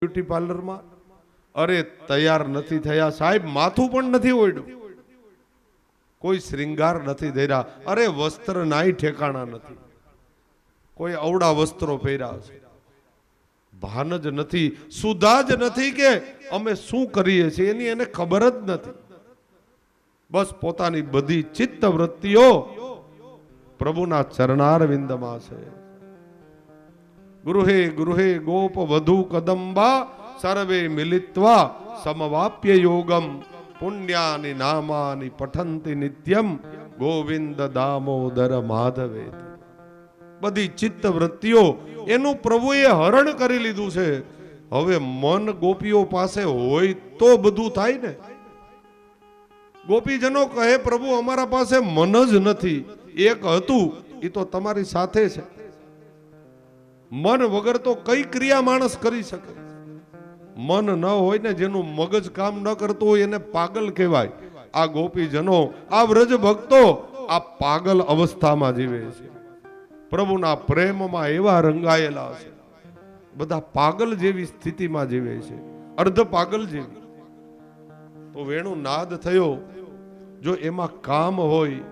Beauty પાર્લરમાં, અરે તૈયાર નથી થયા સાહેબ, માથું પણ નથી ઓઢ્યું, કોઈ શ્રૃંગાર નથી ધર્યા, અરે વસ્ત્ર નાય ઠેકાણા નથી, કોઈ અવડા વસ્ત્રો પહેર્યા છે, ભાન જ નથી, સુધા જ નથી કે અમે શું કરીએ છીએ એની એને ખબર જ નથી. બસ પોતાની બધી ચિત્ત વૃત્તિઓ પ્રભુના ચરણારવિંદમાં છે. ગૃહે ગૃહે ગોપ વધુ કદંબા સર્વે મિલિત્વા સમવાપ્ય યોગમ પુણ્યાની નામાની પઠંતિ નિત્યમ ગોવિંદ દામોદર માધવે. બધી ચિત્ત વૃત્તિઓ એનું પ્રભુએ હરણ કરી લીધું છે. હવે મન ગોપીઓ પાસે હોય તો બધું થાય ને. ગોપીજનો કહે પ્રભુ અમારા પાસે મન જ નથી, એક હતું એ તો તમારી સાથે છે. મન વગર તો કઈ ક્રિયા માણસ કરી શકે. મન ન હોય ને, જેનું મગજ કામ ન કરતું હોય એને પાગલ કહેવાય. આ ગોપીજનો, આ વ્રજ ભક્તો આ પાગલ અવસ્થામાં જીવે છે. પ્રભુના પ્રેમમાં એવા રંગાયેલા છે, બધા પાગલ જેવી સ્થિતિમાં જીવે છે, અર્ધ પાગલ જેવી. તો વેણુ નાદ થયો, જો એમાં કામ હોય,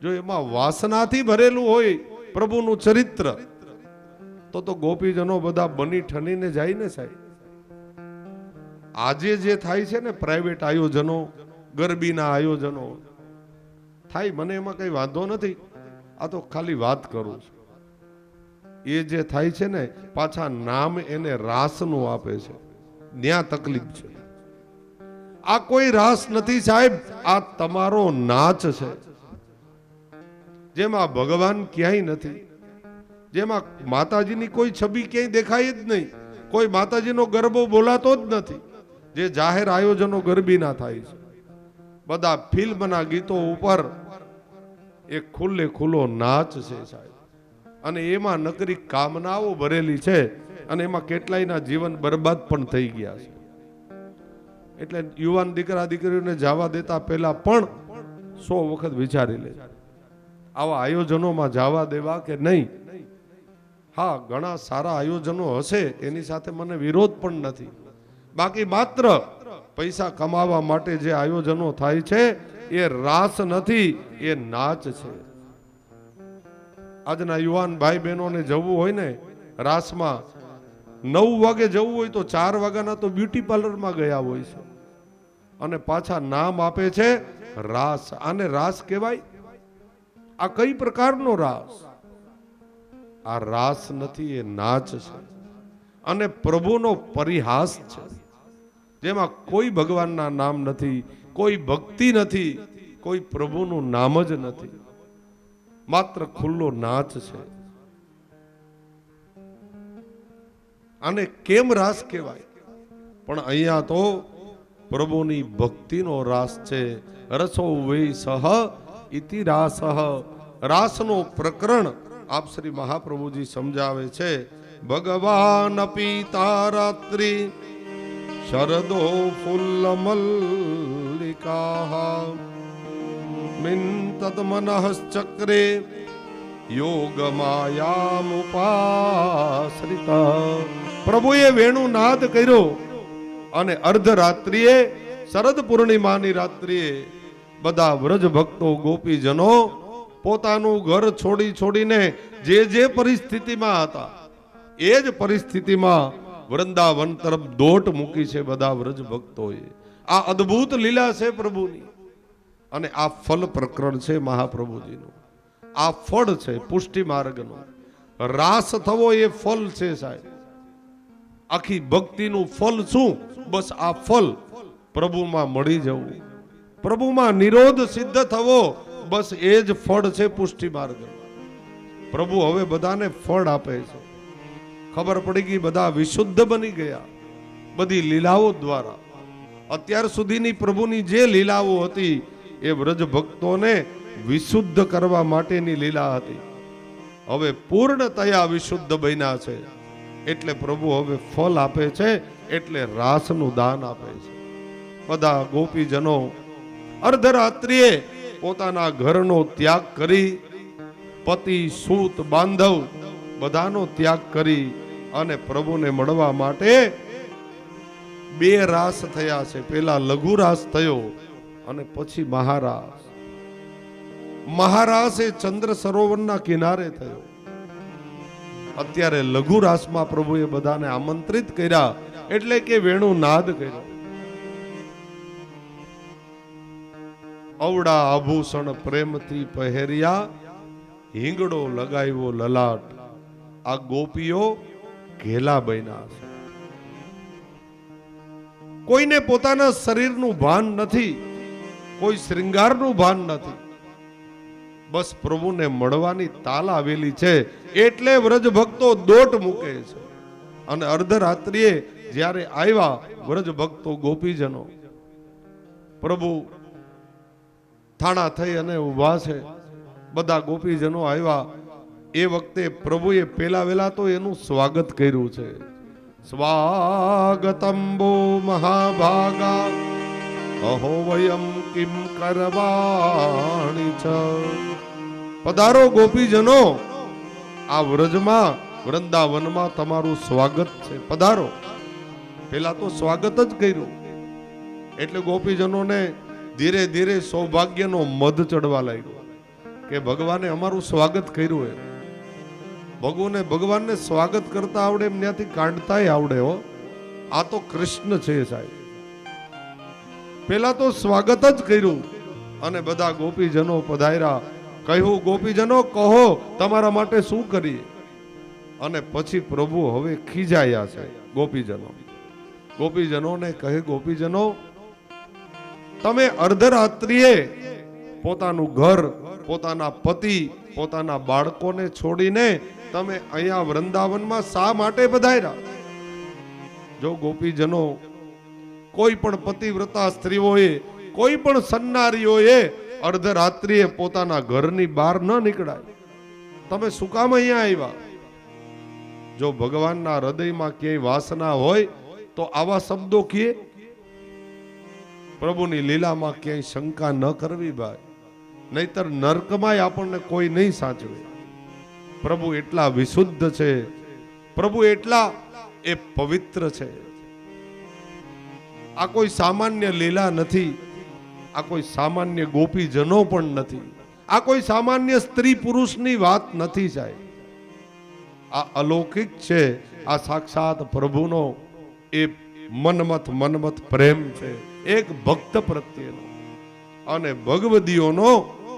જો એમાં વાસનાથી ભરેલું હોય પ્રભુનું ચરિત્ર, તો ગોપીજનો બધા બની ઠનીને જાય ને સાહેબ. આજે જે થાય છે ને પ્રાઇવેટ આયોજનો, ગરબીના આયોજનો થાય, મને એમાં કઈ વાંધો નથી, આ તો ખાલી વાત કરું છું. એ જે થાય છે ને, પાછા નામ એને રાસનું આપે છે, ન્યા તકલીફ છે. આ કોઈ રાસ નથી સાહેબ, આ તમારો નાચ છે, જેમાં ભગવાન ક્યાંય નથી, જેમાં માતાજીની કોઈ છબી ક્યાંય દેખાય જ નહીં, કોઈ માતાજીનો ગરબો બોલાતો જ નથી. જે જાહેર આયોજનો ગરબીના થાય છે, બધા ફિલ્મના ગીતો ઉપર એક ખુલ્લે ખુલ્લો નાચ છે સાહેબ. અને એમાં નકરી કામનાઓ ભરેલી છે, અને એમાં કેટલાયના જીવન બરબાદ પણ થઈ ગયા છે. એટલે યુવાન દીકરા દીકરીઓને જવા દેતા પહેલા પણ 100 વખત વિચારી લે, આવા આયોજનોમાં જવા દેવા કે નહીં. હા, ઘણા સારા આયોજનો હશે, એની સાથે મને વિરોધ પણ નથી. બાકી માત્ર પૈસા કમાવા માટે જે આયોજનો થાય છે એ રાસ નથી, એ નાચ છે. આજના યુવાન ભાઈ બહેનોને જવું હોય ને રાસમાં, 9 વાગે જવું હોય તો 4 વાગ્યાના તો બ્યુટી પાર્લરમાં ગયા હોય છે, અને પાછા નામ આપે છે રાસ. આને રાસ કહેવાય? આ કઈ પ્રકારનો રાસ? આ રાસ નથી, એ નાચ છે, અને પ્રભુનો પરિહાસ છે, જેમાં કોઈ ભગવાનના નામ નથી, કોઈ ભક્તિ નથી, કોઈ પ્રભુનું નામ જ નથી, માત્ર ખુલ્લો નાચ છે. આને કેમ રાસ કહેવાય? પણ અહીંયા તો પ્રભુની ભક્તિનો રાસ છે. રસો વૈ સહ ઇતિ રાસઃ. રાસનો પ્રકરણ આપ શ્રી મહાપ્રભુજી સમજાવે છે. ભગવાન પીતા રાત્રિ શરદો ફુલ્લ મલ્લિકા મિંતદ મનઃશ્ચક્રે યોગ માયામુપાશ્રિતા. પ્રભુએ વેણુ નાદ કર્યો, અને અર્ધરાત્રિએ, શરદ પૂર્ણિમાની રાત્રિએ બધા વ્રજ ભક્તો ગોપીજનો પોતાનું ઘર છોડીને જે પરિસ્થિતિમાં હતા એ જ પરિસ્થિતિમાં વૃંદાવન તરફ દોટ મૂકી છે બધા વ્રજ ભક્તોએ. આ અદ્ભુત લીલા છે પ્રભુની, અને આ ફલ પ્રકરણ છે મહાપ્રભુજીનું. આ ફળ છે પુષ્ટિ માર્ગનો. રાસ થવો એ ફલ છે સાહેબ. આખી ભક્તિનું ફલ શું? બસ આ ફલ, પ્રભુમાં મળી જવું, પ્રભુમાં નિરોધ સિદ્ધ થવો, બસ એ જ ફળ છે પુષ્ટિ માર્ગ. પ્રભુ હવે બધાને ફળ આપે છે. ખબર પડી ગઈ, બધા વિશુદ્ધ બની ગયા બધી લીલાઓ દ્વારા. અત્યાર સુધીની પ્રભુની જે લીલાઓ હતી એ વ્રજ ભક્તોને વિશુદ્ધ કરવા માટેની લીલા હતી. હવે પૂર્ણતયા વિશુદ્ધ બન્યા છે, એટલે પ્રભુ હવે ફળ આપે છે, એટલે રાસનું દાન આપે છે. બધા ગોપીજનો અર્ધરાત્રિએ પોતાના ઘરનો ત્યાગ કરી, પતિ સૂત બાંધવ બધાનો ત્યાગ કરી અને પ્રભુને મળવા માટે બે રાસ થયા છે. પેલા લઘુ રાસ થયો અને પછી મહારાસ. મહારાસ એ ચંદ્ર સરોવરના કિનારે થયો. અત્યારે લઘુ રાસમાં પ્રભુએ બધાને આમંત્રિત કર્યા, એટલે કે વેણુ નાદ કર્યો. અવડા આભૂષણ પ્રેમથી પહેર્યા, હિંગડો લગાવ્યો લલાટ. આ ગોપીઓ ઘેલા બન્યા છે. કોઈને પોતાના શરીરનું ભાન નથી, કોઈ શ્રૃંગારનું ભાન નથી. બસ પ્રભુને મળવાની તાલ આવેલી છે, એટલે વ્રજ ભક્તો દોટ મૂકે છે. અને અર્ધરાત્રિએ જ્યારે આવ્યા વ્રજ ભક્તો ગોપીજનો, પ્રભુ થાણા થઈ અને ઉભા છે. બધા ગોપીજનો આવ્યા. એ વખતે પ્રભુએ પેલા વેલા તો એનું સ્વાગત કર્યું છે. સ્વાગતમ બો મહાભાગા, અહો વયમ કિમ કરવાણી છ. પધારો ગોપીજનો, આ વ્રજમાં વૃંદાવનમાં તમારું સ્વાગત છે, પધારો. પેલા તો સ્વાગત જ કર્યું. એટલે ગોપીજનોને ધીરે ધીરે સૌભાગ્યનો મધ ચડવા લાગ્યો કે ભગવાને અમારું સ્વાગત કર્યું. ભગવાનને સ્વાગત કરતા આવડે એમ ત્યાંથી કાઢતાય આવડે હો. આ તો કૃષ્ણ છે સાહેબ. પેલા તો સ્વાગત જ કર્યું અને બધા ગોપીજનો પધાર્યા. કહ્યું ગોપીજનો કહો તમારા માટે શું કરીએ. અને પછી પ્રભુ હવે ખીજાયા છે. ગોપીજનોને કહે ગોપીજનો, તમે અર્ધરાત્રિએ પોતાનું ઘર, પોતાના પતિ, પોતાના બાળકોને છોડીને તમે અહીંયા વૃંદાવનમાં શા માટે પધાર્યા? જો ગોપીજનો, કોઈ પણ પતિવ્રતા સ્ત્રીઓએ, કોઈ પણ સન્નારીઓએ અર્ધરાત્રિએ પોતાના ઘરની બહાર ન નીકળાય. તમે શું કામ અહીંયા આવ્યા? જો ભગવાનના હૃદયમાં ક્યાંય વાસના હોય તો આવા શબ્દો કહે. પ્રભુની લીલામાં ક્યાંય શંકા ન કરવી ભાઈ, નહીતર નરકમાં આપણને કોઈ નહીં સાચવે. પ્રભુ એટલા વિશુદ્ધ છે, પ્રભુ એટલા એ પવિત્ર છે. આ કોઈ સામાન્ય લીલા નથી, આ કોઈ સામાન્ય ગોપીજનો પણ નથી, આ કોઈ સામાન્ય સ્ત્રી પુરુષની વાત નથી સાહેબ. આ અલૌકિક છે. આ સાક્ષાત પ્રભુનો એ મનમથ પ્રેમ છે, એક ભક્ત પ્રત્યેનો અને ભગવદીઓનો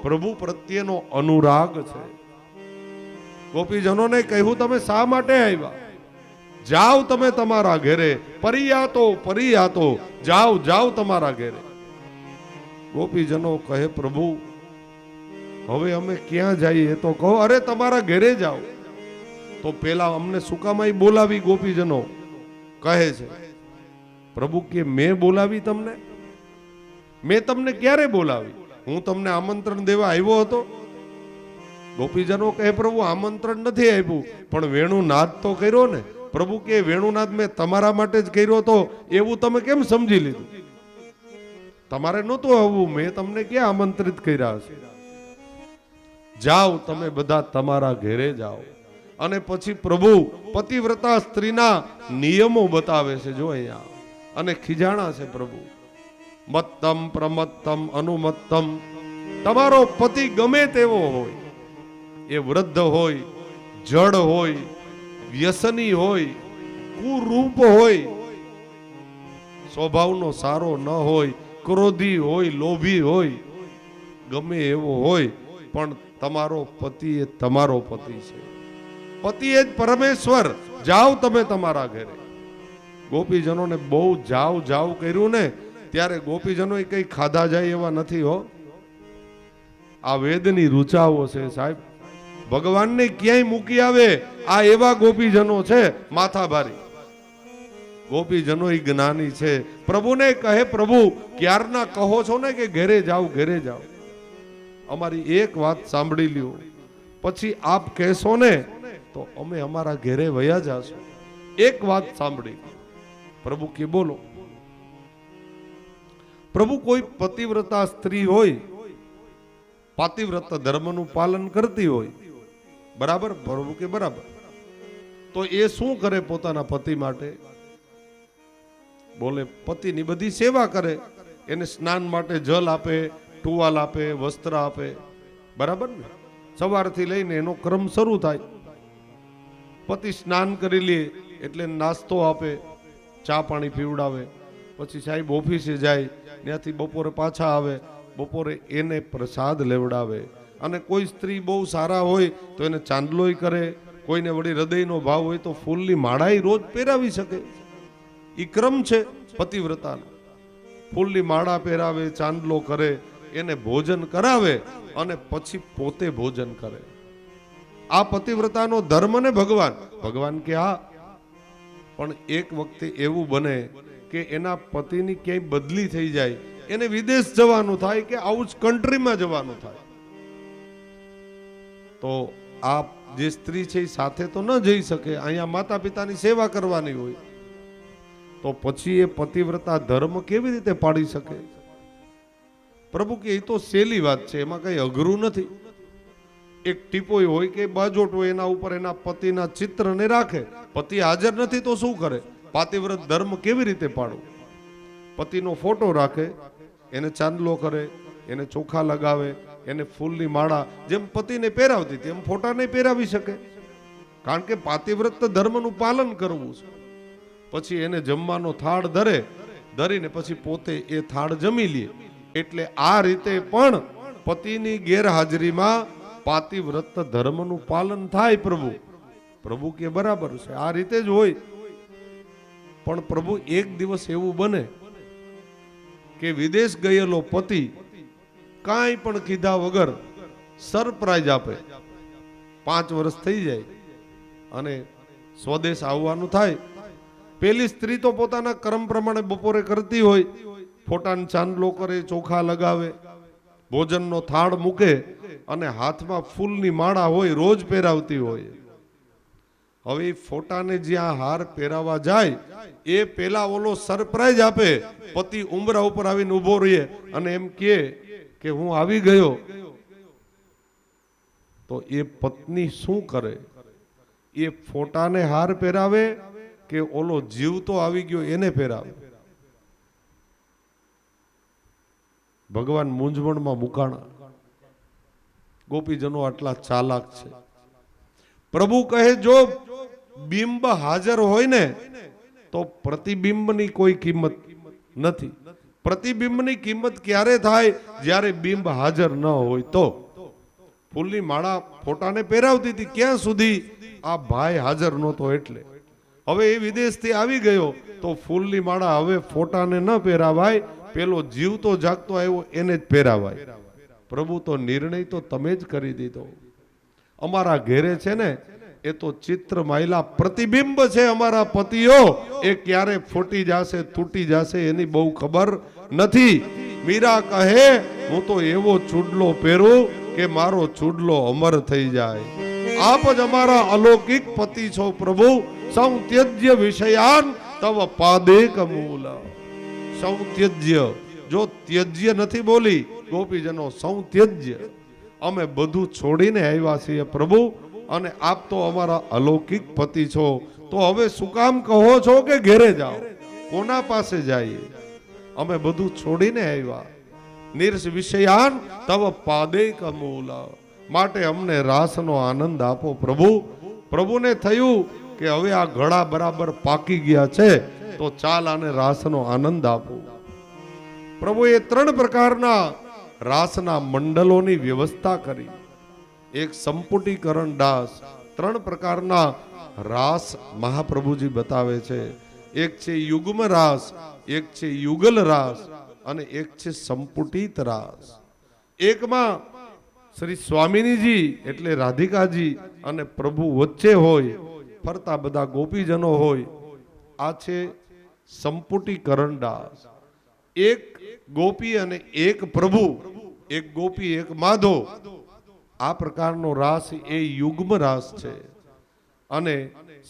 પ્રભુ પ્રત્યેનો અનુરાગ છે. ગોપીજનોને કહ્યું તમે શા માટે આવ્યા? જાઓ તમે તમારા ઘરે, પરિયાતો જાઓ તમારા ઘરે. ગોપીજનો કહે પ્રભુ હવે અમે ક્યાં જઈએ તો કહો. અરે તમારા ઘરે જાઓ. તો પેલા અમને શું કામ અહીં બોલાવી? ગોપીજનો કહે છે. પ્રભુ કે મેં બોલાવી તમને? મેં તમને ક્યારે બોલાવી? હું તમને આમંત્રણ દેવા આવ્યો હતો? ગોપીજનો કહે પ્રભુ આમંત્રણ નથી આપ્યું, પણ વેણુનાદ તો કર્યો ને. પ્રભુ કે વેણુનાદ મેં તમારા માટે જ કર્યો હતો, એવું તમે કેમ સમજી લીધું? તમારે નહોતું આવવું, મેં તમને ક્યાં આમંત્રિત કર્યા છે? જાઓ તમે બધા તમારા ઘરે જાઓ. અને પછી પ્રભુ પતિવ્રતા સ્ત્રીના નિયમો બતાવે છે. જો અહીંયા અને ખીજાણા છે પ્રભુ. મત્તમ પ્રમત્તમ અનુમત્તમ. તમારો પતિ ગમે તેવો હોય, એ વૃદ્ધ હોય, જડ હોય, વ્યસની હોય, કુરૂપ હોય, સ્વભાવનો સારો ન હોય, ક્રોધી હોય, લોભી હોય, ગમે એવો હોય, પણ તમારો પતિ એ તમારો પતિ છે. પતિ એ જ પરમેશ્વર. જાઓ તમે તમારા ઘરે. ગોપીજનોને બહુ જાવ કર્યું ને, ત્યારે ગોપીજનો કઈ ખાધા જાય એવા નથી હો. આ વેદની રૂચાઓ છે સાહેબ. ભગવાનને ક્યાંય મૂકી આવે આ એવા ગોપીજનો છે, માથાભારી ગોપીજનો જ્ઞાની છે. પ્રભુને કહે પ્રભુ ક્યારના કહો છો ને કે ઘરે જાઓ. અમારી એક વાત સાંભળી લ્યો, પછી આપ કહેશો ને તો અમે અમારા ઘરે વયા જાશું. એક વાત સાંભળી. પ્રભુ કે બોલો. પ્રભુ કોઈ પતિવ્રતા સ્ત્રી હોય, પાતિવ્રત ધર્મનું પાલન કરતી હોય, બરાબર? પ્રભુ કે બરાબર. તો તો એ શું કરે પોતાના પતિ માટે? બોલે પતિની બધી સેવા કરે, એને સ્નાન માટે જલ આપે, ટુવાલ આપે, વસ્ત્ર આપે, બરાબર ને? સવારથી લઈને એનો ક્રમ શરૂ થાય. પતિ સ્નાન કરી લે એટલે નાસ્તો આપે, ચા પાણી પીવડાવે, પછી સાહેબ ઓફિસે જાય, ત્યાંથી બપોરે પાછા આવે, બપોરે એને પ્રસાદ લેવડાવે. અને કોઈ સ્ત્રી બહુ સારા હોય તો એને ચાંદલોય કરે, કોઈને વળી હૃદયનો ભાવ હોય તો ફૂલની માળાઈ રોજ પહેરાવી શકે. ઈ ક્રમ છે પતિવ્રતાનો. ફૂલની માળા પહેરાવે, ચાંદલો કરે, એને ભોજન કરાવે અને પછી પોતે ભોજન કરે. આ પતિવ્રતાનો ધર્મ ને ભગવાન કે હા, પણ એક વખતે એવું બને કે એના પતિની ક્યાંય બદલી થઈ જાય, એને વિદેશ જવાનું થાય કે આઉટ કન્ટ્રીમાં જવાનું થાય, તો આ જે સ્ત્રી છે એ સાથે તો ન જઈ શકે, અહીંયા માતા પિતાની સેવા કરવાની હોય, તો પછી એ પતિવ્રતા ધર્મ કેવી રીતે પાડી શકે? પ્રભુ કે એ તો સહેલી વાત છે, એમાં કઈ અઘરું નથી. એક ટીપોય હોય કે બાજોટ હોય, એના ઉપર એના પતિના ચિત્રને રાખે. પતિ હાજર નથી તો શું કરે? પાતિવ્રત ધર્મ કેવી રીતે પાડવું? પતિનો ફોટો રાખે, એને ચાંદલો કરે, એને ચોખા લગાવે, એને ફૂલની માળા જેમ પતિને પહેરાવતી તેમ ફોટાને પહેરાવી શકે, કારણ કે પાતિવ્રત ધર્મનું પાલન કરવું છે. પછી એને જમવાનો થાળ ધરીને પછી પોતે એ થાળ જમી લે. એટલે આ રીતે પણ પતિની ગેરહાજરીમાં પાતિવ્રત ધર્મનું પાલન થાય. પ્રભુ કે બરાબર છે, આ રીતે જ હોય. પણ પ્રભુ એક દિવસ એવું બને કે વિદેશ ગયેલો પતિ કાંઈ પણ કીધા વગર સરપ્રાઈઝ આપે. 5 વર્ષ થઈ જાય અને સ્વદેશ આવવાનું થાય. પેલી સ્ત્રી તો પોતાના કર્મ પ્રમાણે બપોરે કરતી હોય, ફોટાને ચાંદલો કરે, ચોખા લગાવે, ભોજનનો થાળ મૂકે અને હાથમાં ફૂલની માળા હોય, રોજ પહેરાવતી હોય. હવે ફોટાને જ્યાં હાર પહેરાવા જાય એ પેલા ઓલો સરપ્રાઈઝ આપે. પતિ ઉંબરા ઉપર આવીને ઉભો રહીએ અને એમ કે હું આવી ગયો, તો એ પત્ની શું કરે? એ ફોટાને હાર પહેરાવે કે ઓલો જીવતો આવી ગયો એને પહેરાવે? ભગવાન મૂંઝવણમાં મુકાણા. ગોપીજનો આટલા ચાલાક છે. પ્રભુ કહે જો બિંબ હાજર હોય ને તો પ્રતિબિંબની કોઈ કિંમત નથી. પ્રતિબિંબની કિંમત ક્યારે થાય? જ્યારે બિંબ હાજર ન હોય તો. ફૂલની માળા ફોટાને પહેરાવતી હતી, ક્યાં સુધી? આ ભાઈ હાજર નહોતો એટલે. હવે એ વિદેશથી આવી ગયો તો ફૂલની માળા હવે ફોટાને ન પહેરાવાય, પેલો જીવતો જાગતો આવ્યો એને જ પહેરાવાય. પ્રભુ તો નિર્ણય તો તમે જ કરી દીધો. અમારા ઘેરે છે ને એ તો ચિત્ર માયલા પ્રતિબિંબ છે. અમારા પતિઓ એ ક્યારે ફૂટી જશે, તૂટી જશે એની બહુ ખબર નથી. મીરા કહે હું તો એવો ચૂડલો પહેરું કે મારો ચૂડલો અમર થઈ જાય. આપ જ અમારા અલૌકિક પતિ છો પ્રભુ. સૌ ત્યજ્ય વિષયાન તવ પાદે કમૂલ. સૌ ત્યજ્ય, જો ત્યજ્ય નથી બોલી ગોપીજનો, સૌ ત્યજ્ય, અમે બધું છોડીને આવ્યા છીએ પ્રભુ, અને આપ તો અમારા અલૌકિક પતિ છો. તો હવે શું કામ કહો છો કે ઘેરે જાઓ? કોના પાસે જઈએ? અમે બધું છોડીને આવ્યા. નિર્સ વિષયાન તવ પાદે કમૂલ. માટે અમને રાસનો આનંદ આપો પ્રભુ. પ્રભુને થયું કે હવે આ ઘડા બરાબર પાકી ગયા છે, તો ચાલ આને રાસનો આનંદ આપો. પ્રભુએ 3 પ્રકારના રાસના મંડલોની વ્યવસ્થા કરી. એક સંપુટીકરણ દાસ, 3 પ્રકારના રાસ મહાપ્રભુજી બતાવે છે. એક છે યુગ્મ રાસ, એક છે યુગલ રાસ અને એક છે સંપુટિત રાસ. એકમાં શ્રી સ્વામિનીજી એટલે રાધિકાજી અને પ્રભુ વચ્ચે હોય, ફરતા બધા ગોપીજનો હોય. આ છે સંપુટીકરણ દાસ. એક ગોપી અને એક પ્રભુ, એક ગોપી એક માધો. આ પ્રકારનો રાસ એ યુગ્મ રાસ છે. અને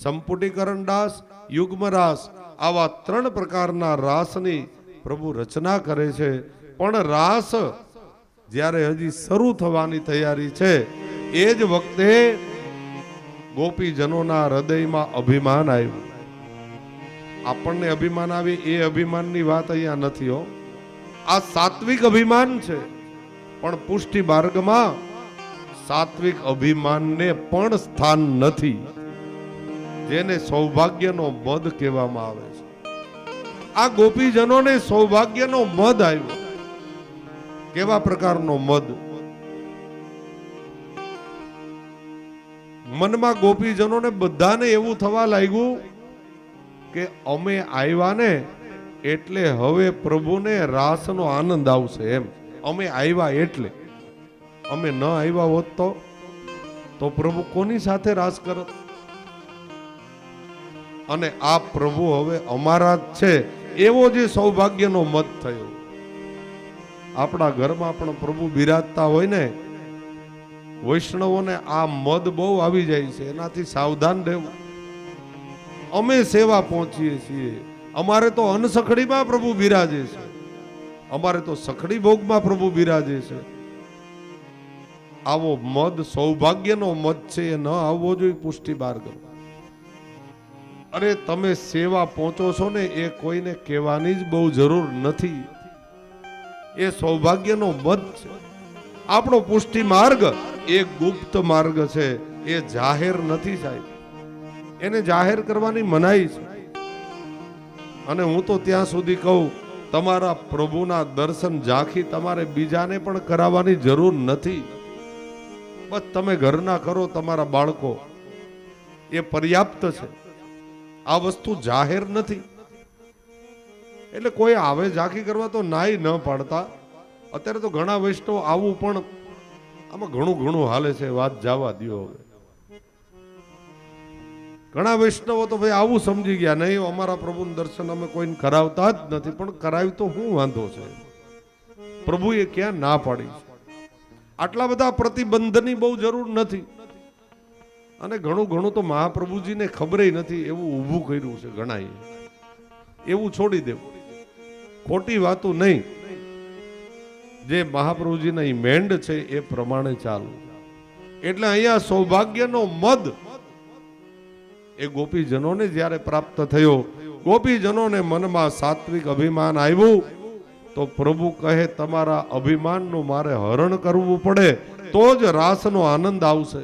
સંપુટીકરણ દાસ, યુગ્મ રાસ, આવા 3 પ્રકારના રાસની પ્રભુ રચના કરે છે. પણ રાસ જ્યારે હજી શરૂ થવાની તૈયારી છે એ જ વખતે ગોપીજનોના હૃદયમાં અભિમાન આવ્યું. આપણને અભિમાન આવે એ અભિમાનની વાત અહીંયા નથી હો. આ સાત્વિક અભિમાન છે, પણ પુષ્ટિ માર્ગમાં સાત્વિક અભિમાનને પણ સ્થાન નથી, જેને સૌભાગ્યનો મદ કહેવામાં આવે છે. આ ગોપીજનોને સૌભાગ્યનો મદ આવ્યો. કેવા પ્રકારનો મદ? મનમાં ગોપીજનોને બધાને એવું થવા લાગ્યું કે અમે આવ્યા ને એટલે હવે પ્રભુને રાસનો આનંદ આવશે. એમ અમે આવ્યા એટલે, અમે ન આવ્યા હોત તો પ્રભુ કોની સાથે રાસ કરત? અને આ પ્રભુ હવે અમારા જ છે, એવો જે સૌભાગ્યનો મત થયો. આપણા ઘરમાં પણ પ્રભુ બિરાજતા હોય ને, વૈષ્ણવોને આ મદ બહુ આવી જાય છે, એનાથી સાવધાન રહેવું. અમે સેવા પહોંચીએ છીએ, અમારે તો અનસખડીમાં પ્રભુ બિરાજે છે, અમારે તો સખડી ભોગમાં પ્રભુ બિરાજે છે. આવો મદ સૌભાગ્યનો મદ છે, એ ન આવવો જોઈએ પુષ્ટિ માર્ગ. અરે તમે સેવા પહોંચો છો ને, એ કોઈને કહેવાની જ બહુ જરૂર નથી, એ સૌભાગ્યનો મદ છે. આપણો પુષ્ટિ માર્ગ એ ગુપ્ત માર્ગ છે, એ જાહેર નથી સાહેબ. એને જાહેર કરવાની મનાઈ છે. અને હું તો ત્યાં સુધી કહું, તમારા પ્રભુના દર્શન ઝાંખી તમારે બીજાને પણ કરાવવાની જરૂર નથી. બસ તમે ઘરના કરો, તમારા બાળકો, એ પર્યાપ્ત છે. આ વસ્તુ જાહેર નથી. એટલે કોઈ આવે ઝાંખી કરવા તો નાઈ ન પાડતા. અત્યારે તો ઘણા વૈષ્ણવ આવું પણ આમાં ઘણું હાલે છે, વાત જવા દ્યો. હવે ઘણા વૈષ્ણવો તો ભાઈ આવું સમજી ગયા, નહીં અમારા પ્રભુનું દર્શન અમે કોઈને કરાવતા જ નથી. પણ કરાવી તો શું વાંધો છે? પ્રભુએ ક્યાં ના પાડી? આટલા બધા પ્રતિબંધની બહુ જરૂર નથી. અને ઘણું તો મહાપ્રભુજીને ખબર નથી, એવું ઊભું કર્યું છે ઘણાએ. એવું છોડી દેવું, ખોટી વાતો નહીં. જે મહાપ્રભુજીના મેન્ડ છે એ પ્રમાણે ચાલુ. એટલે અહીંયા સૌભાગ્યનો મદ એ ગોપીજનોને જ્યારે પ્રાપ્ત થયો, ગોપીજનોને મનમાં સાત્વિક અભિમાન આવ્યું, તો પ્રભુ કહે તમારા અભિમાનનું મારે હરણ કરવું પડે, તો જ રાસનો આનંદ આવશે.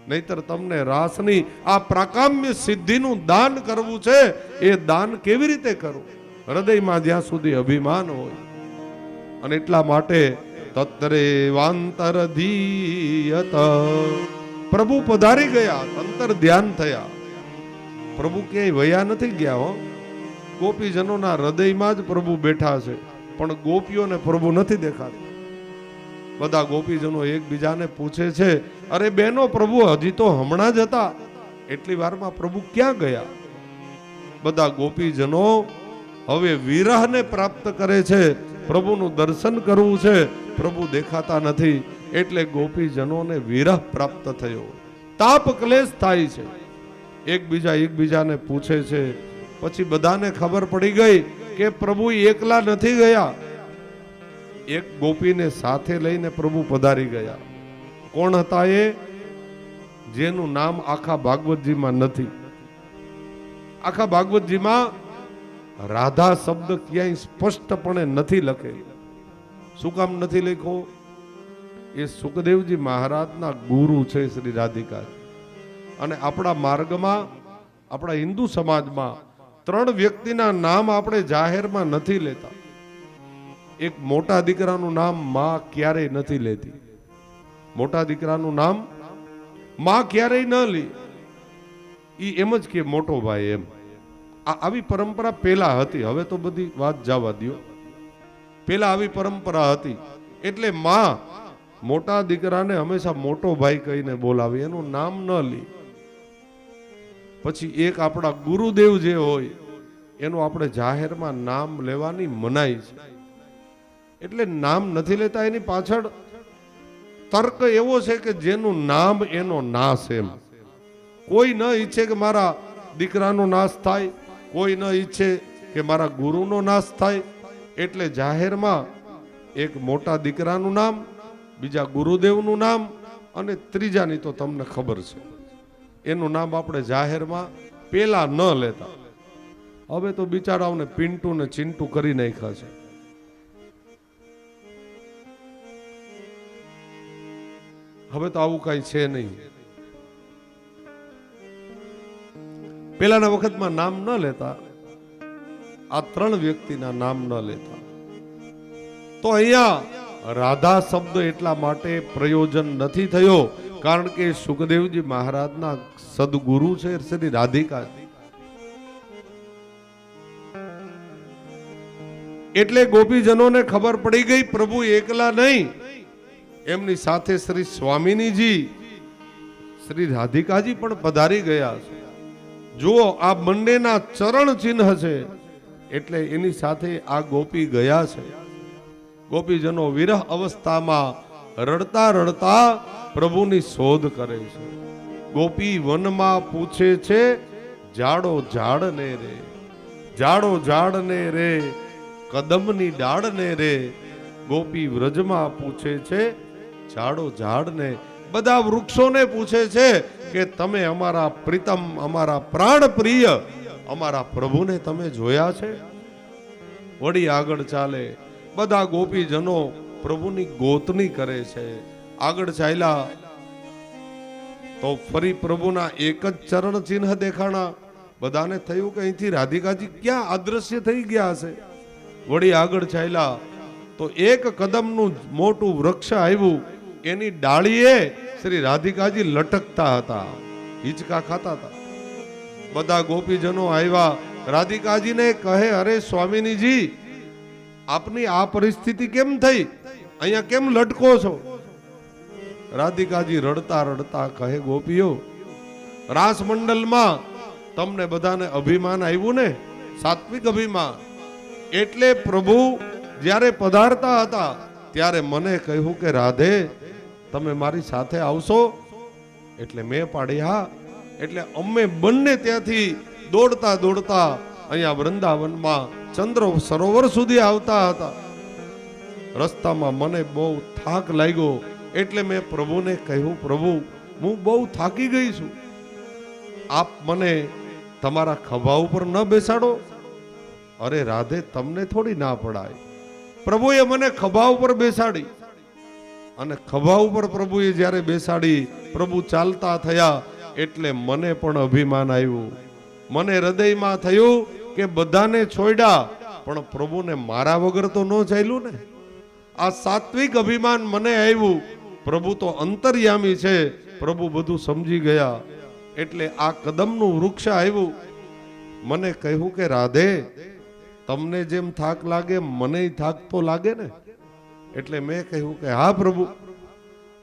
નહીતર તમને રાસની આ પ્રાકામ્ય સિદ્ધિનું દાન કરવું છે, એ દાન કેવી રીતે કરવું? હૃદયમાં જ્યાં સુધી અભિમાન હોય. અને એટલા માટે તત્રે વાંતર ધીયત, પ્રભુ પધારી ગયા, અંતર ધ્યાન થયા. પ્રભુ ક્યાંય વયા નથી ગયા હો. ગોપીજનોના હૃદયમાં જ પ્રભુ બેઠા છે, પણ ગોપીઓને પ્રભુ નથી દેખાતા. બધા ગોપીજનો એકબીજાને પૂછે છે, અરે બેનો, પ્રભુ હજી તો હમણાં જ હતા, એટલી વારમાં પ્રભુ ક્યાં ગયા? બધા ગોપીજનો હવે વિરહને પ્રાપ્ત કરે છે. પ્રભુનું દર્શન કરવું છે, પ્રભુ દેખાતા નથી, એટલે ગોપીજનોને વિરહ પ્રાપ્ત થયો. તાપ ક્લેશ થાય છે, એકબીજાને પૂછે છે. પછી બધાને ખબર પડી ગઈ કે પ્રભુ એકલા નથી ગયા, એક ગોપીને સાથે લઈને પ્રભુ પધારી ગયા. કોણ હતા એ? જેનું નામ આખા ભાગવતજીમાં નથી. આખા ભાગવતજીમાં રાધા શબ્દ ક્યાંય સ્પષ્ટપણે નથી લખેલો. શું કામ નથી લખ્યો? એ સુખદેવજી મહારાજના ગુરુ છે શ્રી રાધિકા. અને આપણા માર્ગમાં, આપણા હિન્દુ સમાજમાં 3 વ્યક્તિના નામ આપણે જાહેરમાં નથી લેતા. એક મોટા દીકરાનું નામ માં ક્યારેય નથી લેતી. મોટા દીકરાનું નામ માં ક્યારેય ન લે. ઈ એમ જ કે મોટો ભાઈ એમ. આવી પરંપરા પેલા હતી, હવે તો બધી વાત જવા દ્યો. પેલા આવી પરંપરા હતી. એટલે માં મોટા દીકરાને હંમેશા મોટો ભાઈ કહીને બોલાવે, એનું નામ ન લે. પછી એક આપણા ગુરુદેવ જે હોય એનું આપણે જાહેરમાં નામ લેવાની મનાઈ છે. એટલે નામ નથી લેતા. એની પાછળ તર્ક એવો છે કે જેનું નામ એનો નાશ. એમ કોઈ ન ઈચ્છે કે મારા દીકરાનો નાશ થાય, કોઈ ન ઈચ્છે કે મારા ગુરુનો નાશ થાય. એટલે જાહેરમાં એક મોટા દીકરાનું નામ, બીજા ગુરુદેવનું નામ, અને ત્રીજાની તો તમને ખબર છે. એનું નામ આપણે જાહેરમાં પેલા ન લેતા. હવે તો બિચારાઓને પિન્ટુ ને ચિંટુ કરી નાખ્યા છે. હવે તો આવું કઈ છે નહીં. પેલાના વખતમાં નામ ન લેતા, આ 3 વ્યક્તિના નામ ન લેતા. તો અહીંયા રાધા શબ્દ એટલા માટે પ્રયોજન નથી થયો કારણ કે સુખદેવજી મહારાજના સદગુરુ છે શ્રી રાધિકા. એટલે ગોપીજનોને ખબર પડી ગઈ પ્રભુ એકલા નહીં, એમની સાથે શ્રી સ્વામિનીજી શ્રી રાધિકાજી પણ પધારી ગયા છે. જુઓ આ બંનેના ચરણ ચિહ્ન છે એટલે એની સાથે આ ગોપી ગયા છે. ગોપીજનો વિરહ અવસ્થામાં રડતા રડતા પ્રભુની શોધ કરે છે. ગોપી વનમાં પૂછે છે જાડો ઝાડને રે, જાડો ઝાડને રે, કદમની ડાળને રે. ગોપી વ્રજમાં પૂછે છે જાડો ઝાડને. બધા વૃક્ષોને પૂછે છે કે તમે અમારા પ્રીતમ, અમારા પ્રાણ પ્રિય, અમારા પ્રભુને તમે જોયા છે? વળી આગળ ચાલે. બધા ગોપીજનો પ્રભુની ગોતની કરે છે. આગળ ચાલ્યા તો ફરી પ્રભુના એક જ ચરણ ચિહ્ન દેખાણા. બધાને થયું કે અહીંથી રાધિકાજી ક્યાં અદ્રશ્ય થઈ ગયા હશે. વળી આગળ ચાલ્યા તો એક કદમનું મોટું વૃક્ષ આવ્યું. એની ડાળીએ શ્રી રાધિકાજી લટકતા હતા, હિંચકા ખાતા હતા. બધા ગોપીજનો આવ્યા, રાધિકાજીને કહે અરે સ્વામિનીજી, આપની આ પરિસ્થિતિ કેમ થઈ? અહીંયા કેમ લટકો છો? રાધિકાજી રડતા રડતા કહે ગોપીઓ, રાસ મંડલમાં તમને બધાને અભિમાન આવ્યું ને, સાત્વિક અભિમાન. એટલે પ્રભુ જ્યારે પધારતા હતા ત્યારે મને કહ્યું કે રાધે તમે મારી સાથે આવશો? એટલે મેં પાડી હા. એટલે અમે બંને ત્યાંથી દોડતા દોડતા અહીંયા વૃંદાવનમાં ચંદ્ર સરોવર સુધી આવતા હતા. રસ્તામાં મને બહુ થાક લાગ્યો એટલે મેં પ્રભુને કહ્યું પ્રભુ હું બહુ થાકી ગઈ છું, આપ મને તમારા ખભા ઉપર ન બેસાડો? અરે રાધે તમને થોડી ના પડાય. પ્રભુએ મને ખભા ઉપર બેસાડી અને ખભા ઉપર પ્રભુએ જ્યારે બેસાડી પ્રભુ ચાલતા થયા એટલે મને પણ અભિમાન આવ્યું. મને હૃદયમાં થયું કે બધાને છોડ્યા પણ પ્રભુને મારા વગર તો ન ચાલ્યું ને. આ સાત્વિક અભિમાન મને આવ્યું. પ્રભુ તો અંતર્યામી છે, પ્રભુ બધું સમજી ગયા. એટલે આ કદમનું વૃક્ષ આવ્યું. મને કહ્યું કે રાધે તમને જેમ થાક લાગે મને થાક તો લાગે ને. એટલે મેં કહ્યું કે હા પ્રભુ.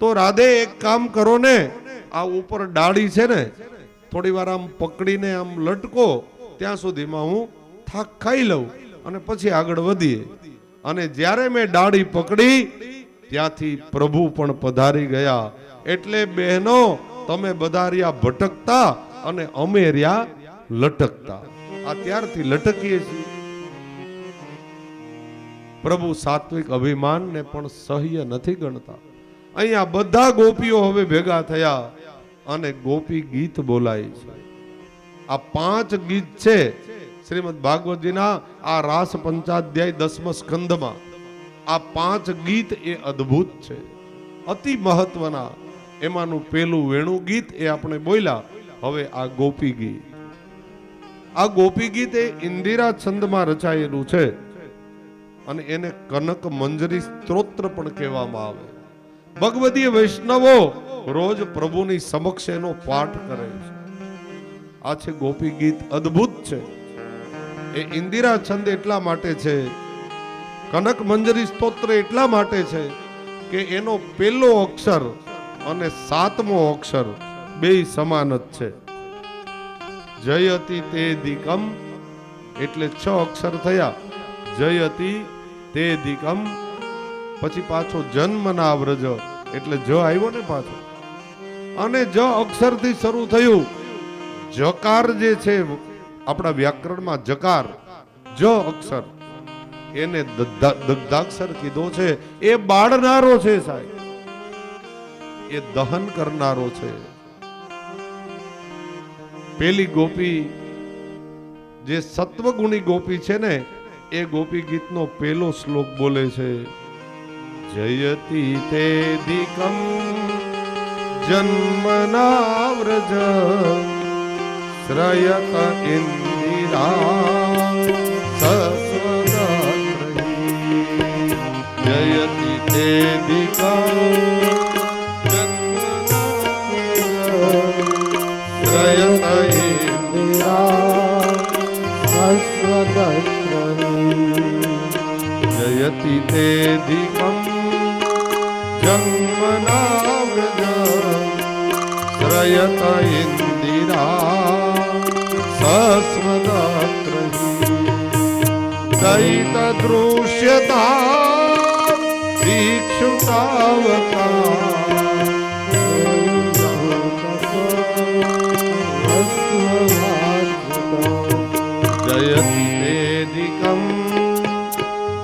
તો રાધે એક કામ કરો ને, આ ઉપર ડાળી છે ને થોડી વાર આમ પકડીને આમ લટકો, ત્યાં સુધીમાં હું થાક ખાઈ લઉં અને પછી આગળ વધીએ. અને જ્યારે મેં ડાળી પકડી ત્યાંથી પ્રભુ પણ પધારી ગયા. એટલે બહેનો તમે બધા રહ્યા ભટકતા અને અમે રહ્યા લટકતા. આ ત્યારથી લટકીએ છીએ. પ્રભુ સાત્વિક અભિમાનને પણ સહ્ય નથી ગણતા. અહીંયા બધા ગોપીઓ હવે ભેગા થયા અને ગોપી ગીત બોલાય છે. આ 5 ગીત છે શ્રીમદ ભાગવતજીના આ રાસ પંચાધ્યાય 10મા સ્કંદમાં. આ 5 ગીત એ અદ્ભુત છે, અતિ મહત્વના. એમાંનું પેલું વેણુ ગીત એ આપણે બોલ્યા. હવે આ ગોપી ગીત. આ ગોપી ગીત એ ઇન્દિરા છંદમાં રચાયેલું છે અને એને કનક મંજરી સ્તોત્ર પણ કહેવામાં આવે. ભગવદીય વૈષ્ણવો રોજ પ્રભુની સમક્ષ એનો પાઠ કરે છે. આ છે ગોપી ગીત, અદ્ભુત છે. એ ઇન્દિરા છંદ એટલા માટે છે, કનક મંજરી સ્તોત્ર એટલા માટે છે કે એનો પહેલો અક્ષર અને 7મો અક્ષર બેય સમાન જ છે. જયતિ તે દિકમ એટલે 6 અક્ષર થયા. જયતિ તે દિકમ પછી પાછો જન્મના વ્રજ એટલે જ આવ્યો ને પાછો. અને જ અક્ષરથી શરૂ થયું. જકાર જે છે આપણા વ્યાકરણમાં જકાર, જ અક્ષર એને દગ્ધાક્ષર કીધો છે. એ બાળનારો છે સાહેબ, એ દહન કરનારો છે. પેલી ગોપી જે સત્વગુણી ગોપી છે ને, એ ગોપી ગીતનો પેલો શ્લોક બોલે છે, જયતિ તે દિકમ જન્મના વ્રજ શ્રયત ઇન્દિરા સસ્વદત્રહી. જયતિ તે દિકમ જન્મના વ્રજ જયતિ તે દિકમ જન્મના વ્રજ શ્રયત ઇન્દિરા સસ્વદત્રહી. દૈત દૃશ્યતા દીક્ષુતાવકા જયતિ તે દિકમ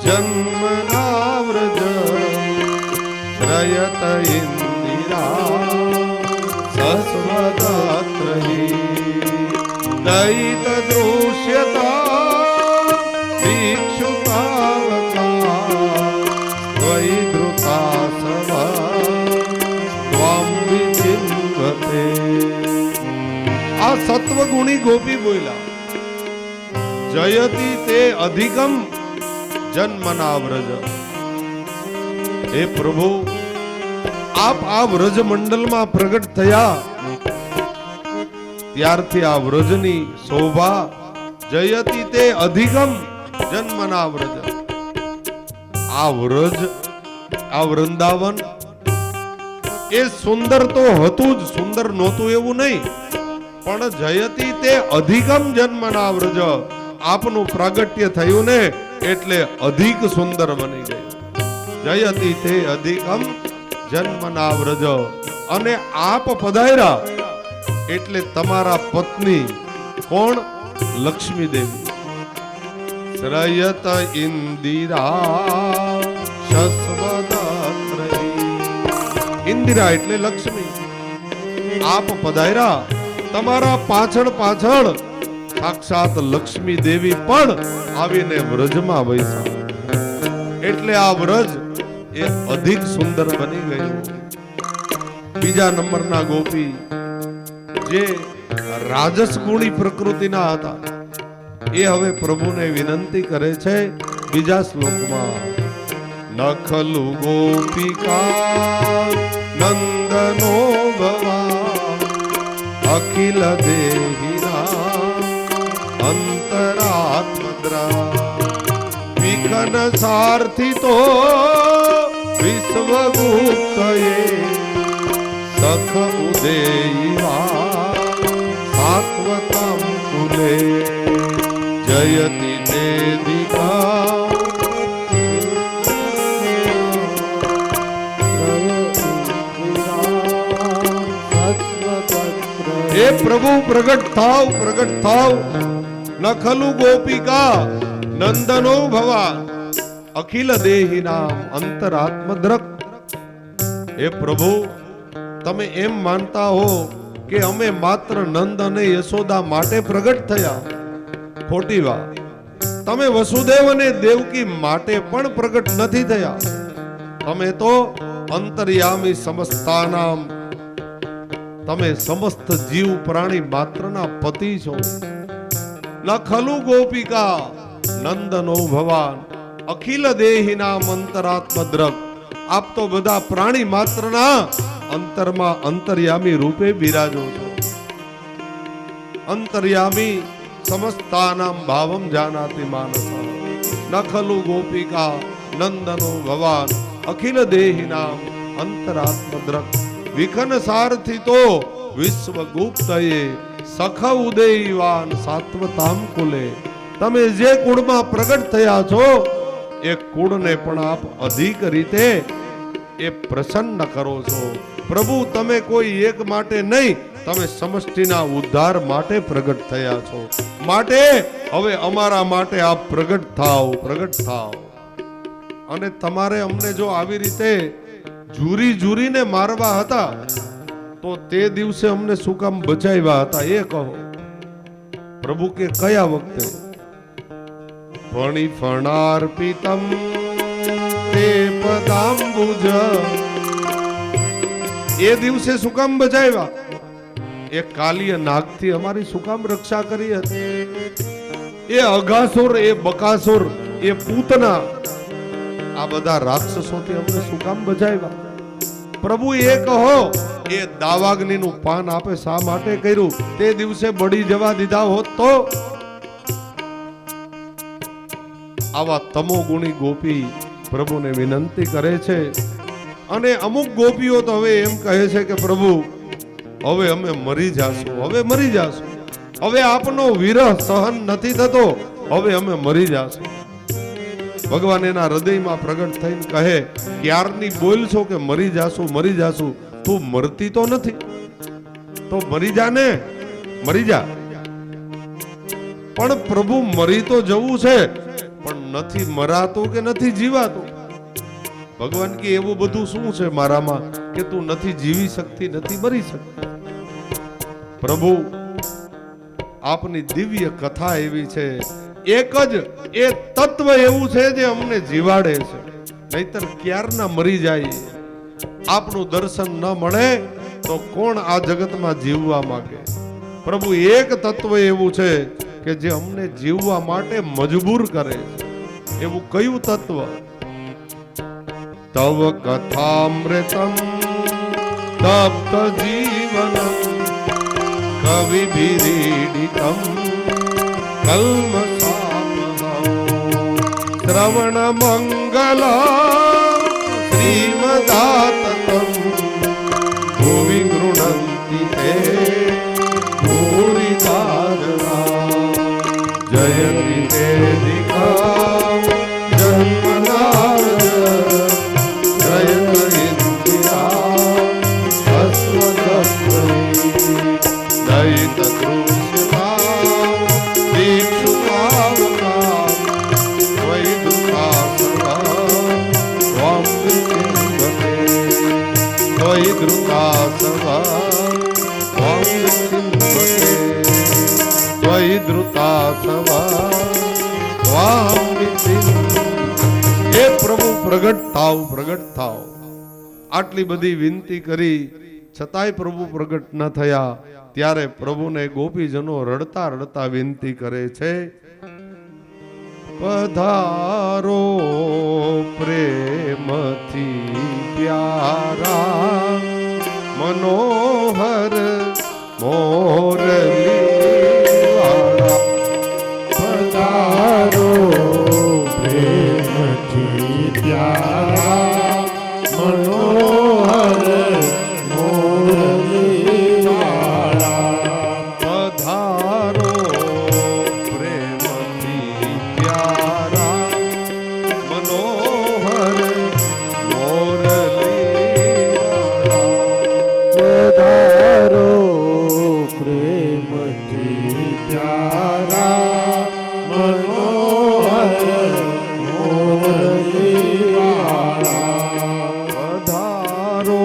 જન્મના વ્રજ શ્રયત ઇન્દિરા સસ્વદત્રહી. દૈત દૃશ્યતા દીક્ષુતાવકા ત્વયિ ધૃતા સવા ત્વામ વિચિન્વતે. આ સત્વગુણી ગોપી બોલ્યા, જયતિ તે અધિકમ જન્મના વ્રજ. હે પ્રભુ, આપ આ વ્રજ મંડળમાં પ્રગટ થયા ત્યારથી આ વ્રજની શોભા, જયતિ તે અધિકમ જન્મના વ્રજ. આ વ્રજ, આ વૃંદાવન એ સુંદર તો હતું જ, સુંદર નહોતું એવું નહીં, પણ જયતિ તે અધિકમ જન્મના વ્રજ. આપનું પ્રાગટ્ય થયું ને એટલે અધિક સુંદર બની ગયું. જયતિ તે અધિકમ જન્મના વ્રજ. અને આપ પધાર્યા એટલે તમારા પત્ની કોણ? લક્ષ્મી દેવી. શ્રયત ઇન્દિરા સસ્વદત્રહી. ઇન્દિરા એટલે લક્ષ્મી. આપ પધાર્યા, તમારા પાછળ પાછળ સાક્ષાત લક્ષ્મી દેવી પણ આવીને વ્રજમાં વૈસા. એટલે આ વ્રજ એ અધિક સુંદર બની ગયું. બીજા નંબરના ગોપી જે રાજસ ગુણી પ્રકૃતિના હતા, એ હવે પ્રભુને વિનંતી કરે છે બીજા શ્લોકમાં, નખલુ ગોપિકા નંદનો ભવા અખિલ દેહિના અંતરાત્મદ્રા વિઘ્ન સારથી તો વિશ્વગુપ્તયે સખ ઉદેયિવા સાત્વતમ કુલે. જયતિ તે દિકા હે પ્રભુ પ્રગટ થાવ, પ્રગટ થાવ. નખલુ ગોપિકા નંદનો ભવા અખિલ દેહિના અંતરાત્મદ્રક. હે પ્રભુ, તમે એમ માનતા હો કે અમે માત્ર નંદ અને યશોદા માટે પ્રગટ થયા? ખોટી વાત. તમે વસુદેવ અને દેવકી માટે પણ પ્રગટ નથી થયા. તમે તો અંતર્યામી સમસ્તાનામ, તમે સમસ્ત જીવ પ્રાણી માત્રના પતિ છો. નખલુ ગોપિકા નંદનો ભવાન અખિલ દેહિના અંતરાત્મદ્રક. આપ તો બધા પ્રાણી માત્રના અંતરમાં અંતર્યામી રૂપે બિરાજો છો. અંતર્યામી સમસ્તાનામ ભાવમ જાનાતિ માનસ. નખલુ ગોપિકા નંદનો ભવાન અખિલ દેહિનામ અંતરાત્મદ્રક વિઘ્ન સારથી તો વિશ્વગુપ્તયે સખ ઉદયવાન સાત્વતામ કુલે. તમે જે કુળમાં પ્રગટ થયા છો એ કુળને પણ આપ અધિક રીતે એ પ્રસન્ન કરો છો. પ્રભુ, તમે કોઈ એક માટે નહીં, તમે સમષ્ટિના ઉદ્ધાર માટે પ્રગટ થયા છો. માટે હવે અમારા માટે આપ પ્રગટ થાઓ, પ્રગટ થાઓ. અને તમારે અમને જો આવી રીતે ઝૂરી ઝૂરીને મારવા હતા તો તે દિવસે અમને શું કામ બચાવ્યા હતા એ કહો. પ્રભુ કે કયા વખતે? ફણી ફણાર્પિતમ તે પદાંબુજ, એ દિવસે શું કામ બચાવ્યા? એ કાલિય નાગથી અમારી શું કામ રક્ષા કરી હતી? એ અઘાસુર, એ બકાસુર, એ પૂતના, આ બધા રાક્ષસોથી અમને શું કામ બચાવ્યા? પ્રભુ એ કહો, એ દાવાગ્નિનું પાન આપે શા માટે કર્યું? તે દિવસે બળી જવા દીધા હોત તો? આવા તમોગુણી ગોપી પ્રભુને વિનંતી કરે છે. અને અમુક ગોપીઓ તો હવે એમ કહે છે કે પ્રભુ હવે અમે મરી જાશું, હવે મરી જાશું, હવે આપનો વિરહ સહન નથી થતો, હવે અમે મરી જાશું. ભગવાન એના હૃદયમાં પ્રગટ થઈને કહે, ક્યારની બોલશો કે મરી જાશું મરી જાશું, તું મરતી તો નથી, તો મરી જા ને, મરી જા. પણ પ્રભુ મરી તો જવું છે, પણ નથી મરાતું કે નથી જીવાતું. ભગવાન કે એવું બધું શું છે મારામાં કે તું નથી જીવી શકતી, નથી મરી શકતી? પ્રભુ આપની દિવ્ય કથા એવી છે, એક જ એ તત્વ એવું છે જે અમને જીવાડે છે, નહીતર ક્યારના મરી જાય. આપનું દર્શન ન મળે તો કોણ આ જગતમાં જીવવા માંગે? પ્રભુ એક તત્વ એવું છે કે જે અમને જીવવા માટે મજબૂર કરે છે. એવું કયું તત્વ? તવ કથામૃતમ તપ્ત જીવનમ કવિભીરીડિતમ કલ્મષાપહં શ્રવણ મંગલમ શ્રીમદાતતમ ભુવિ ગૃણન્તિ તે ભૂરિદારના જયતિ તે દિખા જન્મનાર જયત ઇન્દિરા અસ્વદત્તરી દયિત કૃષ્ણા દીક્ષુ પાવકા વૈદુકા સભા સ્વામ વિચિન્વતે વૈદૃકા સભા સ્વામ વિચિન્વતે વૈદૃતા સભા સ્વામ વિચિન્વતે. એ પ્રભુ પ્રગટ થાવ, પ્રગટ થાવ. આટલી બધી વિનંતી કરી છતાંય પ્રભુ પ્રગટ ન થયા. ત્યારે પ્રભુને ગોપીજનો રડતા રડતા વિનંતી કરે છે, પધારો પ્રેમથી પ્યારા મનોહર મોરલી વાળા. પધારો પ્રેમથી પ્યારા મનોહર મોરલી વાળા. પધારો પ્રેમથી પ્યારા મનોહર મોરલી વાળા. પધારો પ્રેમથી પ્યારા મનોહર મોરલી વાળા. પધારો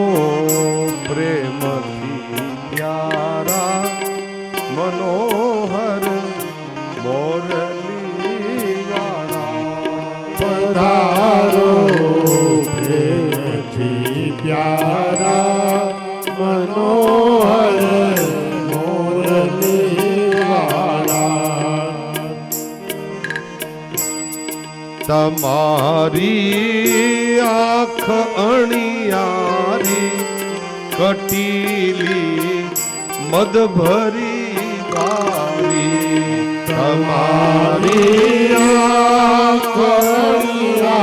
પ્રેમથી પ્યારા મનોહર મોરલી વાળા. પધારો પ્રેમથી પ્યારા મનોહર મોરલી વાળા. તમારી આંખ અણિયારી કટીલી મદભરી વારી. તમારી આંખ અણિયારી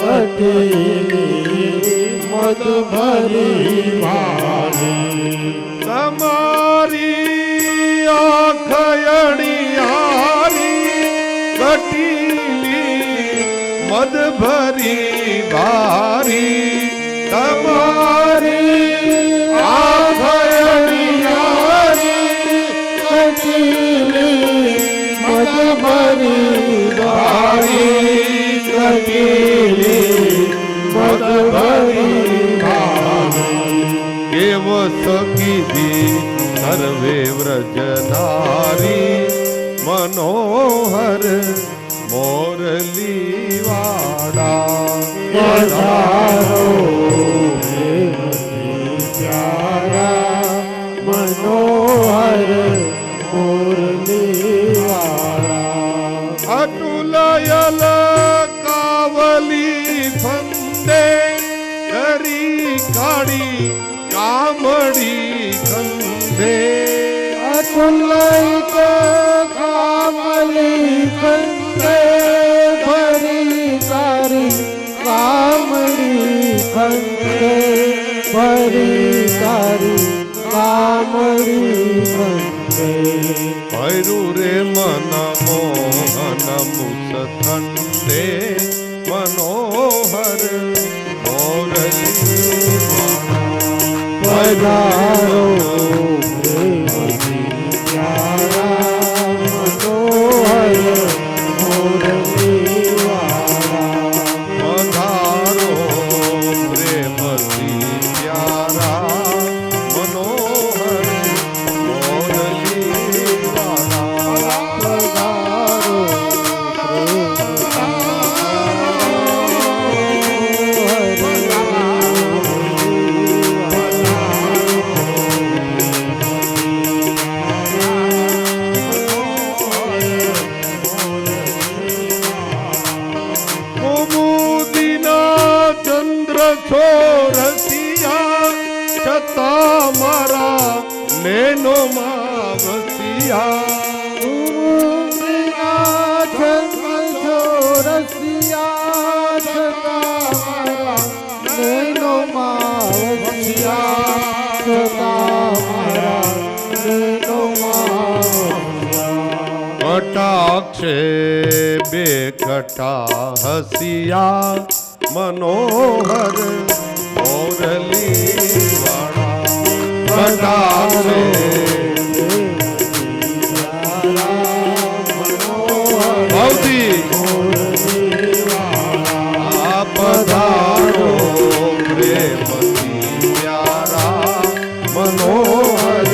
કટીલી મદભરી વારી. તમારી આંખ અણિયારી કટીલી મદભરી વારી. તમારી આંખ અણિયારી કટીલી મદભરી વારી. કટીલી મદભરી વારી. કેવ સકીધી સર્વે વ્રજ નારી અતુલયલ કાવલી ફંદે હરી કાળી કામડી કંદે અતુલયિત કામલી કંદે ભરી તારી કામડી કંદે ભરી તારી કામડી કંદે ભૈરુ રે મન મોહન મુસથંડે મનોહર મોરલી પધારો પ્રેમથી પ્યારા મનોહર મોરલીવાળા પધારો પ્રેમથી પ્યારા મનોહર મોરલીવાળા પધારો કુમુદિના ચંદ્ર છો રસિયા છતાં મારા નેનો માં વસિયા રસિયા છતાં મારા નૈનો માં વસિયા છતાં મારા નૈનો કટાક્ષે બે કટા હસિયા મનોહર મોરલી વાળા કટાક્ષે ભવતી આ પધારો પ્રેમથી પ્યારા મનોહર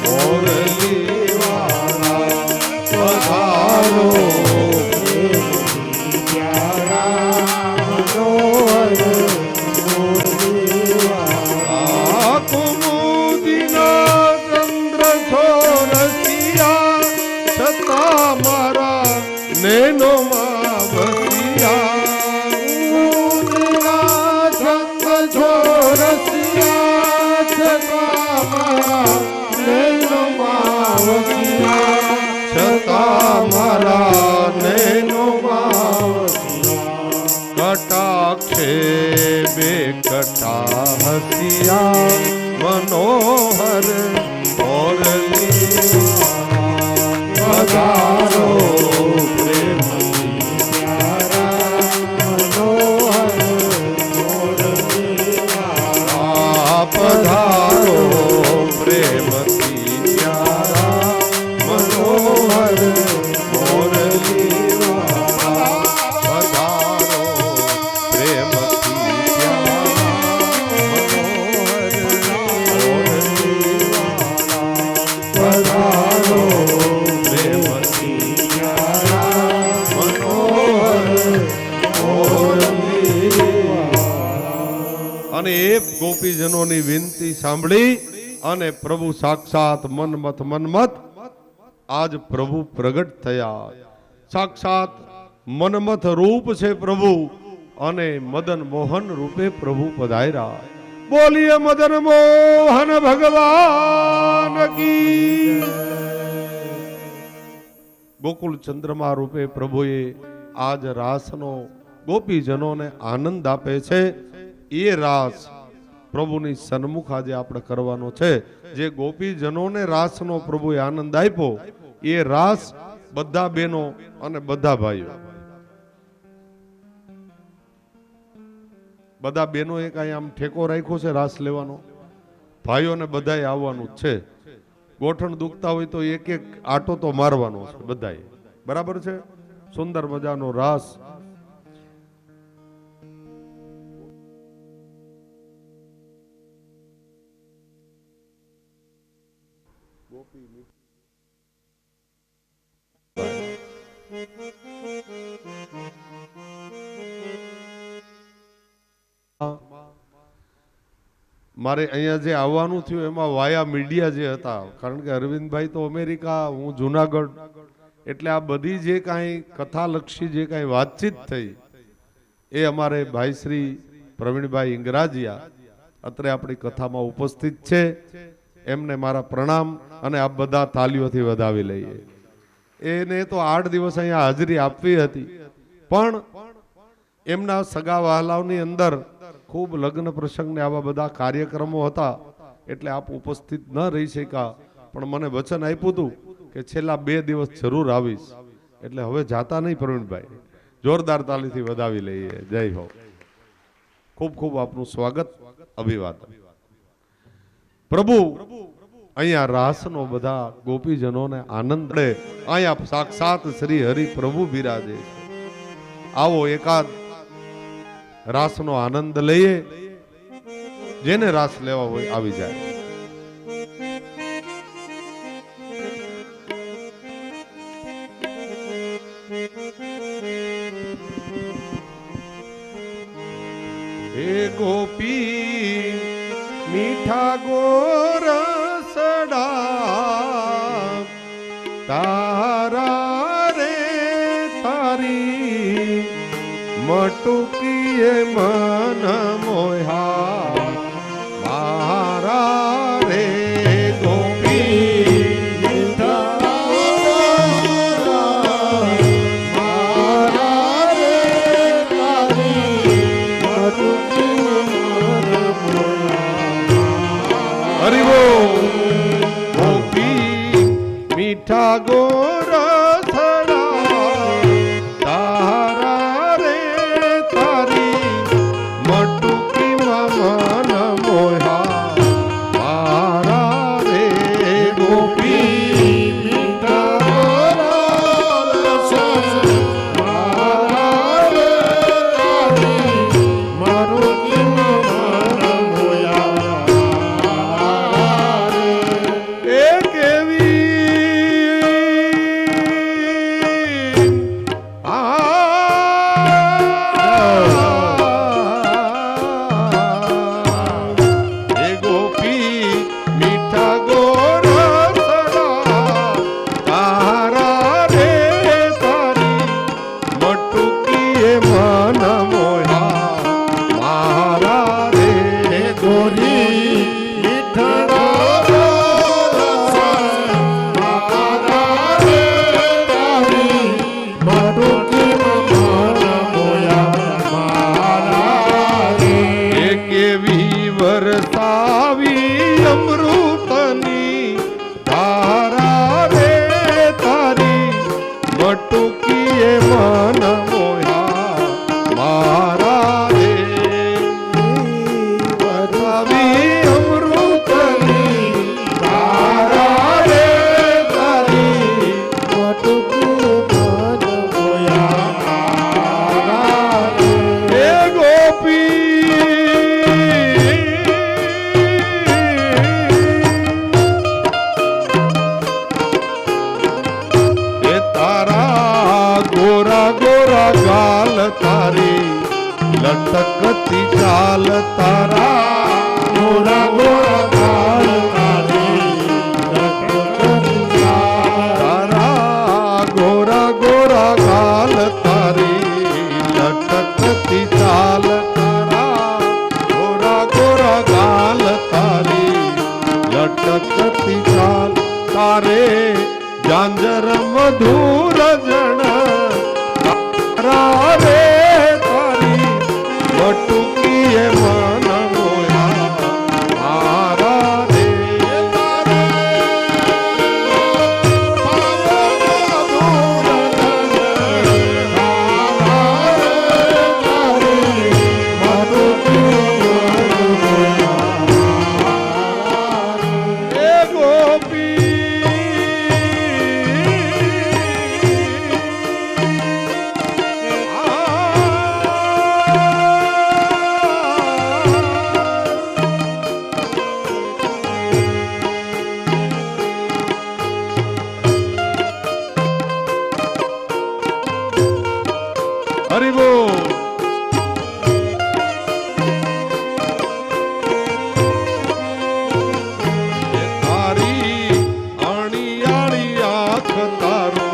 મોરલી વાળા પધારો આ કુમુદિના ચંદ્ર છો રસિયા છતાં મારા નેનો માં વસિયા છો રસિયા છતાં મારા નૈનો માં વસિયા છતાં મારા નેનો માં કટાક્ષે બે કટા હસિયા મનોહર મોરલી પધારો પ્રેમથી આ પધારો પ્રેમથી પ્યારા મનોહર મોરલી વાળા પધારો પ્રેમથી પ્યારા મનોહર મોરલી વાળા પધારો પ્રેમથી પ્યારા મનોહર મોરલી વાળા. અને એ ગોપીજનોની વિનંતી સાંભળી અને પ્રભુ સાક્ષાત મન્મથ આજ પ્રભુ પ્રગટ થયા. સાક્ષાત મન્મથ રૂપ છે પ્રભુ અને મદન મોહન રૂપે પ્રભુ પધાર્યા. બોલીએ મદન મોહન ભગવાન કી. ગોકુળ ચંદ્રમા રૂપે પ્રભુએ આજ રાસનો ગોપીજનોને આનંદ આપે છે. એ રાસ પ્રભુની સન્મુખ આજે આપણે કરવાનો છે. જે ગોપીજનોને રાસનો પ્રભુએ આનંદ આપ્યો એ રાસ બધા બહેનો અને બધા ભાઈઓ બધા બહેનો એક આમ ઠેકો રાખ્યો છે રાસ લેવાનો. ભાઈઓને બધાએ આવવાનું જ છે. ગોઠણ દુખતા હોય તો એક એક આટો તો મારવાનો છે બધાએ. બરાબર છે. સુંદર મજાનો રાસ મારે અહીંયા જે આવવાનું થયું એમાં વાયા મીડિયા જે હતા, કારણ કે અરવિંદભાઈ તો અમેરિકા, હું જુનાગઢ, એટલે આ બધી જે કાંઈ કથાલક્ષી જે કાંઈ વાતચીત થઈ એ અમારે ભાઈ શ્રી પ્રવીણભાઈ ઇંગરાજીયા અત્રે આપણી કથામાં ઉપસ્થિત છે. એમને મારા પ્રણામ અને આપ બધા તાલીઓથી વધાવી લઈએ. એને તો 8 દિવસ અહીંયા હાજરી આપવી હતી, પણ એમના સગા વહાલાઓની અંદર ખૂબ લગ્ન પ્રસંગ ને આવા બધા કાર્યક્રમો હતા એટલે આપ ઉપસ્થિત ન રહી શક્યા. પણ મને વચન આપ્યું હતું કે છેલ્લા 2 દિવસ જરૂર આવીશ. એટલે હવે જાતા નહીં પ્રવીણભાઈ, જોરદાર તાલીથી વધાવી લઈએ. જય હો. ખૂબ ખૂબ આપનું સ્વાગત, અભિવાદન. પ્રભુ અહીંયા રાસનો બધા ગોપીજનોને આનંદ મળે. અહીંયા સાક્ષાત શ્રી હરિ પ્રભુ બિરાજે. આવો એકાદ રાસનો આનંદ લઈએ. જેને રાસ લેવા હોય આવી જાય. હે ગોપી મીઠા ગોરસડા તારા રે તારી મટુકીએ મન મોહા મારા રે ગોપી મીઠા ગોરસડા તારા રે તારી મટુકીમાં મન મોહા મારા રે ગોપી મીઠા ગોરસડા મારા રે તારી મટુકીમાં મન મોહા એ કેવી વરસાવી અમૃતની ધારા રે તારી મટુકીએ મન મોહા મારા રે વરસાવી અમૃતની ધારા રે તારી મટુકીએ મન મોહા મારા રે ગોપી ગોરા ગોરા ગાલ તારી લટકતી ચાલ તારા ગોરા ગોરા ગાલ તારી લટકતી ચાલ તારા ગોરા ગોરા ગાલ તારી લટકતી ચાલ તારા ગોરા ગોરા ગાલ તારી લટકતી ચાલ તારે જાંજર મધુર જણ તારા રે તારી મટુકીએ મન મોહા મારા રે હરિ બોલ. તારી આણી આણી આંખ તારો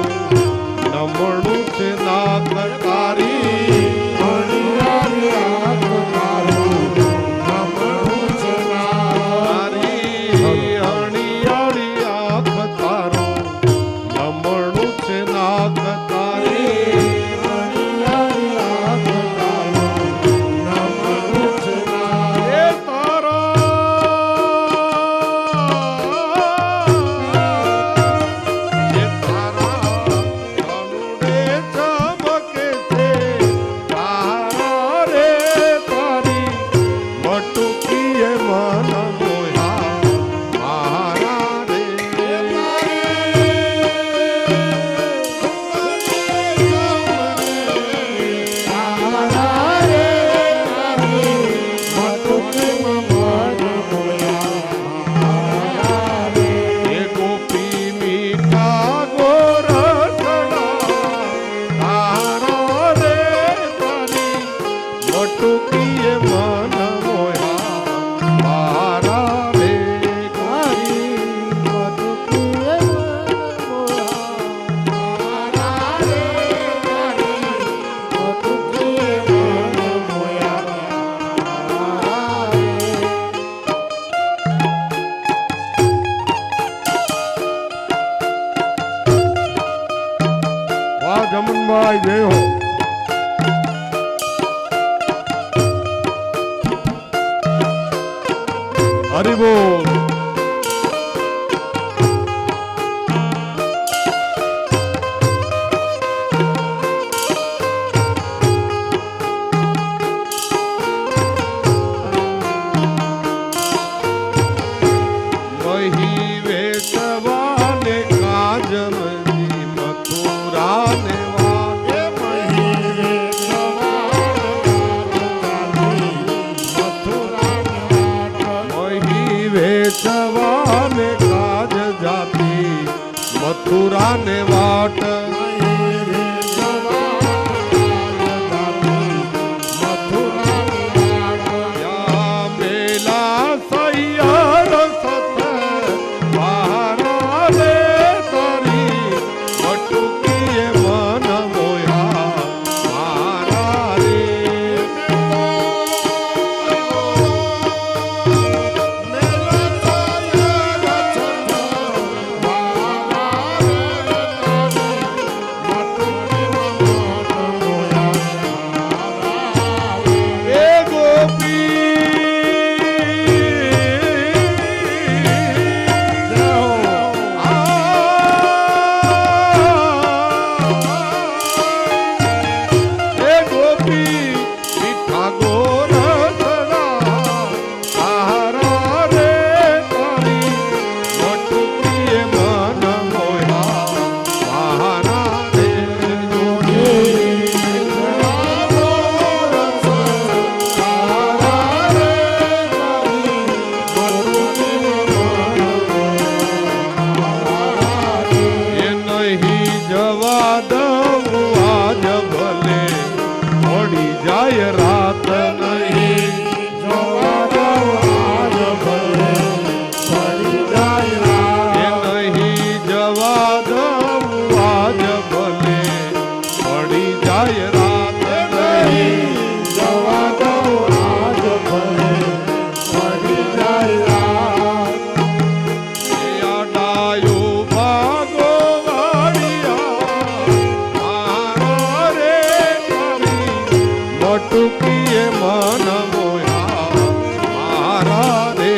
હરિ બોલ. વહી વેચવાને કાજમની મથુરાને વાગે વહી વેચવાને કાજ જાતી મથુરાને વાટ યા મેલા સૈયાર સત વારા રે તારી વટુકીએ મન મોયા મારા રે એ ગોપી મીઠા ગોરસડા તારા રે તારી વટુકીએ મન મોયા મારા રે એ નહીં જવા દઉં આજ ભલે મોડી જાય રાત નહીં એ નહીં જવા દઉં આજ ભલે મોડી જાય રાત નહીં એ આડાયો ભાગો વાળિયા મારા રે તારી વટુકીએ મન મોયા મારા રે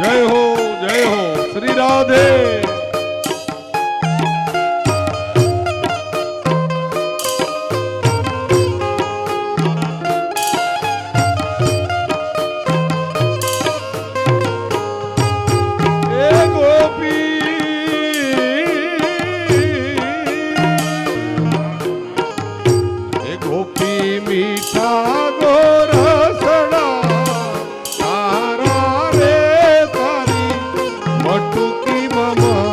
જય હો શ્રી રાધે. એ ગોપી મીઠા ગોરસડા તારા રે તારી વટુકી મમ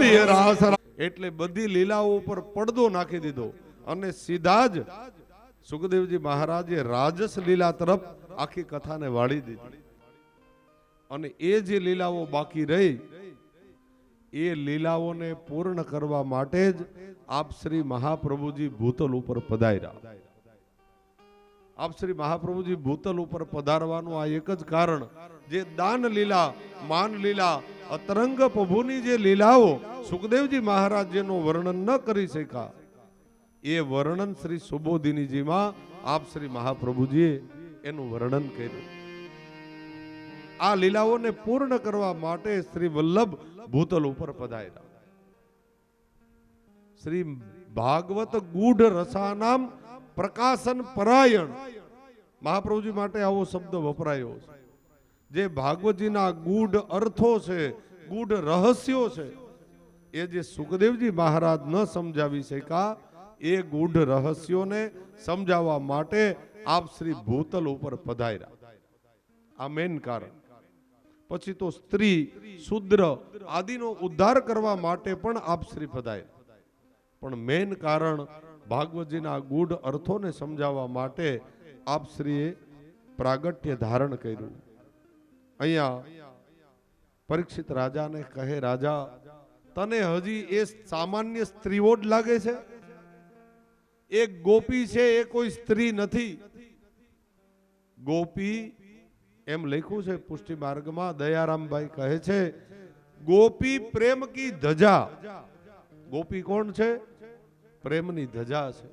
બોલીએ રાસ એટલે બધી લીલાઓ ઉપર પડદો નાખી દીધો અને સીધા જ સુખદેવજી મહારાજે રાજસ લીલા તરફ આખી કથાને વાળી દીધી અને એ જે લીલાઓ બાકી રહી એ લીલાઓને પૂર્ણ કરવા માટે જ આપ શ્રી મહાપ્રભુજી ભૂતલ ઉપર પધાર્યા. આપ શ્રી મહાપ્રભુજી ભૂતલ ઉપર પધારવાનું આ એક જ કારણ, જે દાન લીલા, માન લીલા, અતરંગ પ્રભુની જે લીલાઓ સુખદેવજી મહારાજ જેનું વર્ણન ન કરી શક્યા, એ વર્ણન શ્રી સુબોધિનીજીમાં આપ શ્રી મહાપ્રભુજીએ એનું વર્ણન કર્યું. આ લીલાઓને પૂર્ણ કરવા માટે શ્રી વલ્લભ ભૂતલ ઉપર પધાર્યા. શ્રી ભાગવત ગૂઢ રસાનામ પ્રકાશન પરાયણ, મહાપ્રભુજી માટે આવો શબ્દ વપરાયો છે. જે ભાગવતજીના ગૂઢ અર્થો છે, ગૂઢ રહસ્યો છે, એ જે સુખદેવજી મહારાજ ન સમજાવી શક્યા, એ ગૂઢ રહસ્યોને સમજાવવા માટે આપ શ્રી ભૂતલ ઉપર પધાર્યા. આ મેન કારણ. પછી તો સ્ત્રી, શુદ્ર આદિનો ઉદ્ધાર કરવા માટે પણ આપ શ્રી પધાર્યા. પણ મેન કારણ ભાગવતજીના ગૂઢ અર્થોને સમજાવવા માટે આપ શ્રીએ પ્રાગટ્ય ધારણ કર્યું. અહીંયા પરીક્ષિત રાજાને કહે, રાજા તને હજી એ સામાન્ય સ્ત્રીઓ જ લાગે છે? એક ગોપી છે, એ કોઈ સ્ત્રી નથી. ગોપી એમ લખ્યું છે પુષ્ટિ માર્ગમાં, દયારામભાઈ કહે છે, ગોપી પ્રેમ કી ધજા. ગોપી કોણ છે? પ્રેમની ધજા છે.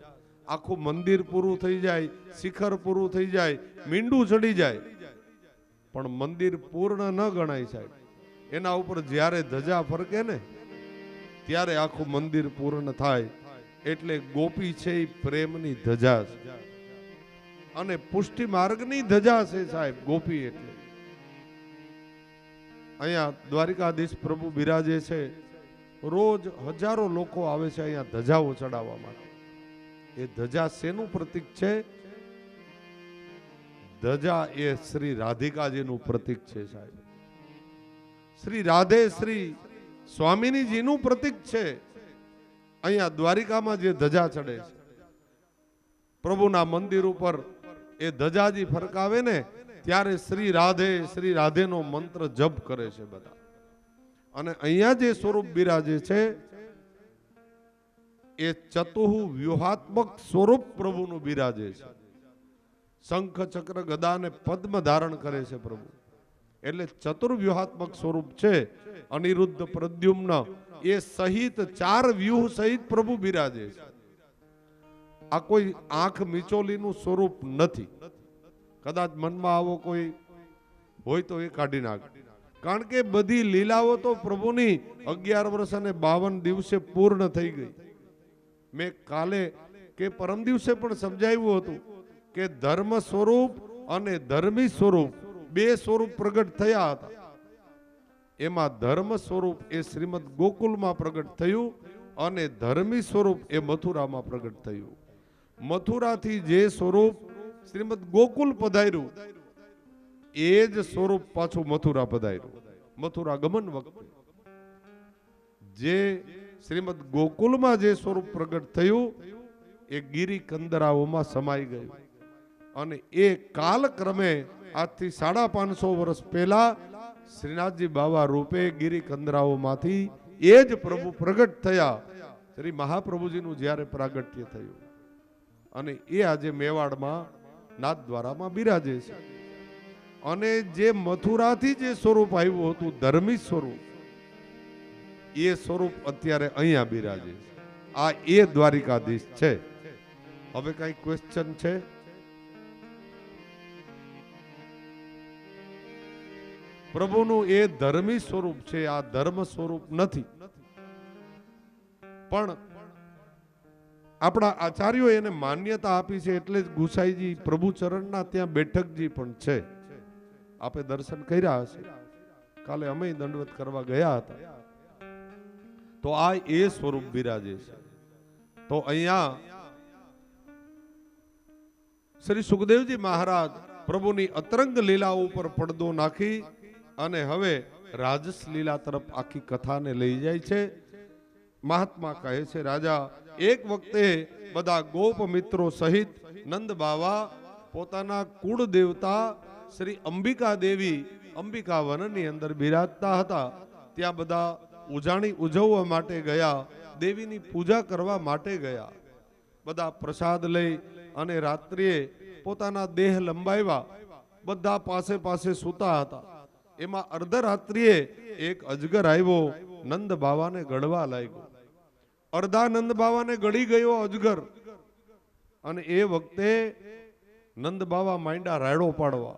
આખું મંદિર પૂરું થઈ જાય, શિખર પૂરું થઈ જાય, મીંડું ચડી જાય, પણ મંદિર પૂર્ણ ન ગણાય સાહેબ. એના ઉપર જ્યારે ધજા ફરકે ને ત્યારે આખું મંદિર પૂર્ણ થાય. એટલે ગોપી છે એ પ્રેમની ધજા છે અને પુષ્ટિ માર્ગની ધજા છે સાહેબ ગોપી. એટલે અહીંયા દ્વારિકાધીશ પ્રભુ બિરાજે છે, રોજ હજારો લોકો આવે છે અહીંયા ધજાઓ ચડાવવા માટે. એ ધજા શેનું પ્રતીક છે? ધજા એ શ્રી રાધિકાજીનું પ્રતીક છે સાહેબ. શ્રી રાધે શ્રી સ્વામિનીજીનું પ્રતીક છે. અહીંયા દ્વારિકામાં જે ધજા ચડે છે, પ્રભુના મંદિર ઉપર એ ધજાજી ફરકાવે ને ત્યારે શ્રી રાધેનો મંત્ર જપ કરે છે બધા. અને અહીંયા જે સ્વરૂપ બિરાજે છે એ ચતુઃ વ્યૂહાત્મક સ્વરૂપ પ્રભુનું બિરાજે છે. શંખ ચક્ર ગદા ને પદ્મ ધારણ કરે છે પ્રભુ. એટલે ચતુર્વ્યુહાત્મક સ્વરૂપ છે. અનિરુદ્ધ પ્રદ્યુમ્ન એ સહિત 4 વ્યૂહ સહિત પ્રભુ બિરાજે છે. આ કોઈ આંખ મિચોલીનું સ્વરૂપ નથી. કદાચ મનમાં આવો કોઈ હોય તો એ કાઢી નાખ. કારણ કે બધી લીલાઓ તો પ્રભુની 11 વર્ષ અને 52 દિવસે પૂર્ણ થઈ ગઈ. મેં કાલે કે પરમ દિવસે પણ સમજાવ્યું હતું કે ધર્મ સ્વરૂપ અને ધર્મી સ્વરૂપ બે સ્વરૂપ પ્રગટ થયા હતા. એમાં ધર્મ સ્વરૂપ એ શ્રીમદ ગોકુલમાં પ્રગટ થયું અને ધર્મી સ્વરૂપ એ મથુરામાં પ્રગટ થયું. મથુરાથી જે સ્વરૂપ શ્રીમદ ગોકુલ પધાર્યું એ જ સ્વરૂપ પાછું મથુરા પધાર્યું. મથુરા ગમન વખતે જે શ્રીમદ ગોકુલમાં જે સ્વરૂપ પ્રગટ થયું એ ગિરી કંદરાઓમાં સમાઈ ગયું અને એ કાલક્રમે આજથી 550 વર્ષ પહેલા શ્રીનાથજી બાવા રૂપે ગિરી કંદરાઓમાંથી એ જ પ્રભુ પ્રગટ થયા. શ્રી મહાપ્રભુજીનું જ્યારે પ્રાગટ્ય થયું અને એ આજે મેવાડમાં નાથદ્વારામાં બિરાજે છે. અને જે મથુરાથી જે સ્વરૂપ આવ્યું હતું ધર્મી સ્વરૂપ, એ સ્વરૂપ અત્યારે અહીંયા બિરાજે છે. આ એ દ્વારિકાધીશ છે. હવે કઈ ક્વેશ્ચન છે? પ્રભુનું એ ધર્મી સ્વરૂપ છે, આ ધર્મ સ્વરૂપ નથી. પણ આપણા આચાર્યો એને માન્યતા આપી છે. એટલે જ ગુસાઈજી પ્રભુ ચરણના ત્યાં બેઠકજી પણ છે. આપે દર્શન કર્યા હશે. કાલે અમે દંડવત કરવા ગયા હતા તો આ એ સ્વરૂપ બિરાજે છે. તો અહીંયા શ્રી સુખદેવજી મહારાજ પ્રભુની અતરંગ લીલા ઉપર પડદો નાખી અને હવે રાજસ લીલા તરફ આખી કથાને લઈ જાય છે. મહાત્મા કહે છે રાજા, એક વખતે બધા ગોપ મિત્રો સહિત નંદ બાવા પોતાના કુળ દેવતા શ્રી અંબિકા દેવી અંબિકા વનની અંદર બિરાજતા હતા. ત્યાં બધા ઉજાણી ઉજવવા માટે ગયા, દેવીની પૂજા કરવા માટે ગયા. બધા પ્રસાદ લઈ અને રાત્રિએ પોતાના દેહ લંબાવ્યા. બધા પાસે પાસે સૂતા હતા. એમાં અર્ધરાત્રિએ એક અજગર આવ્યો, નંદ બાવાને ગળવા લાગ્યો. અર્ધા નંદ બાવાને ગળી ગયો અજગર. અને એ વખતે નંદ બાવા માંડ્યા રાયડો પાડવા.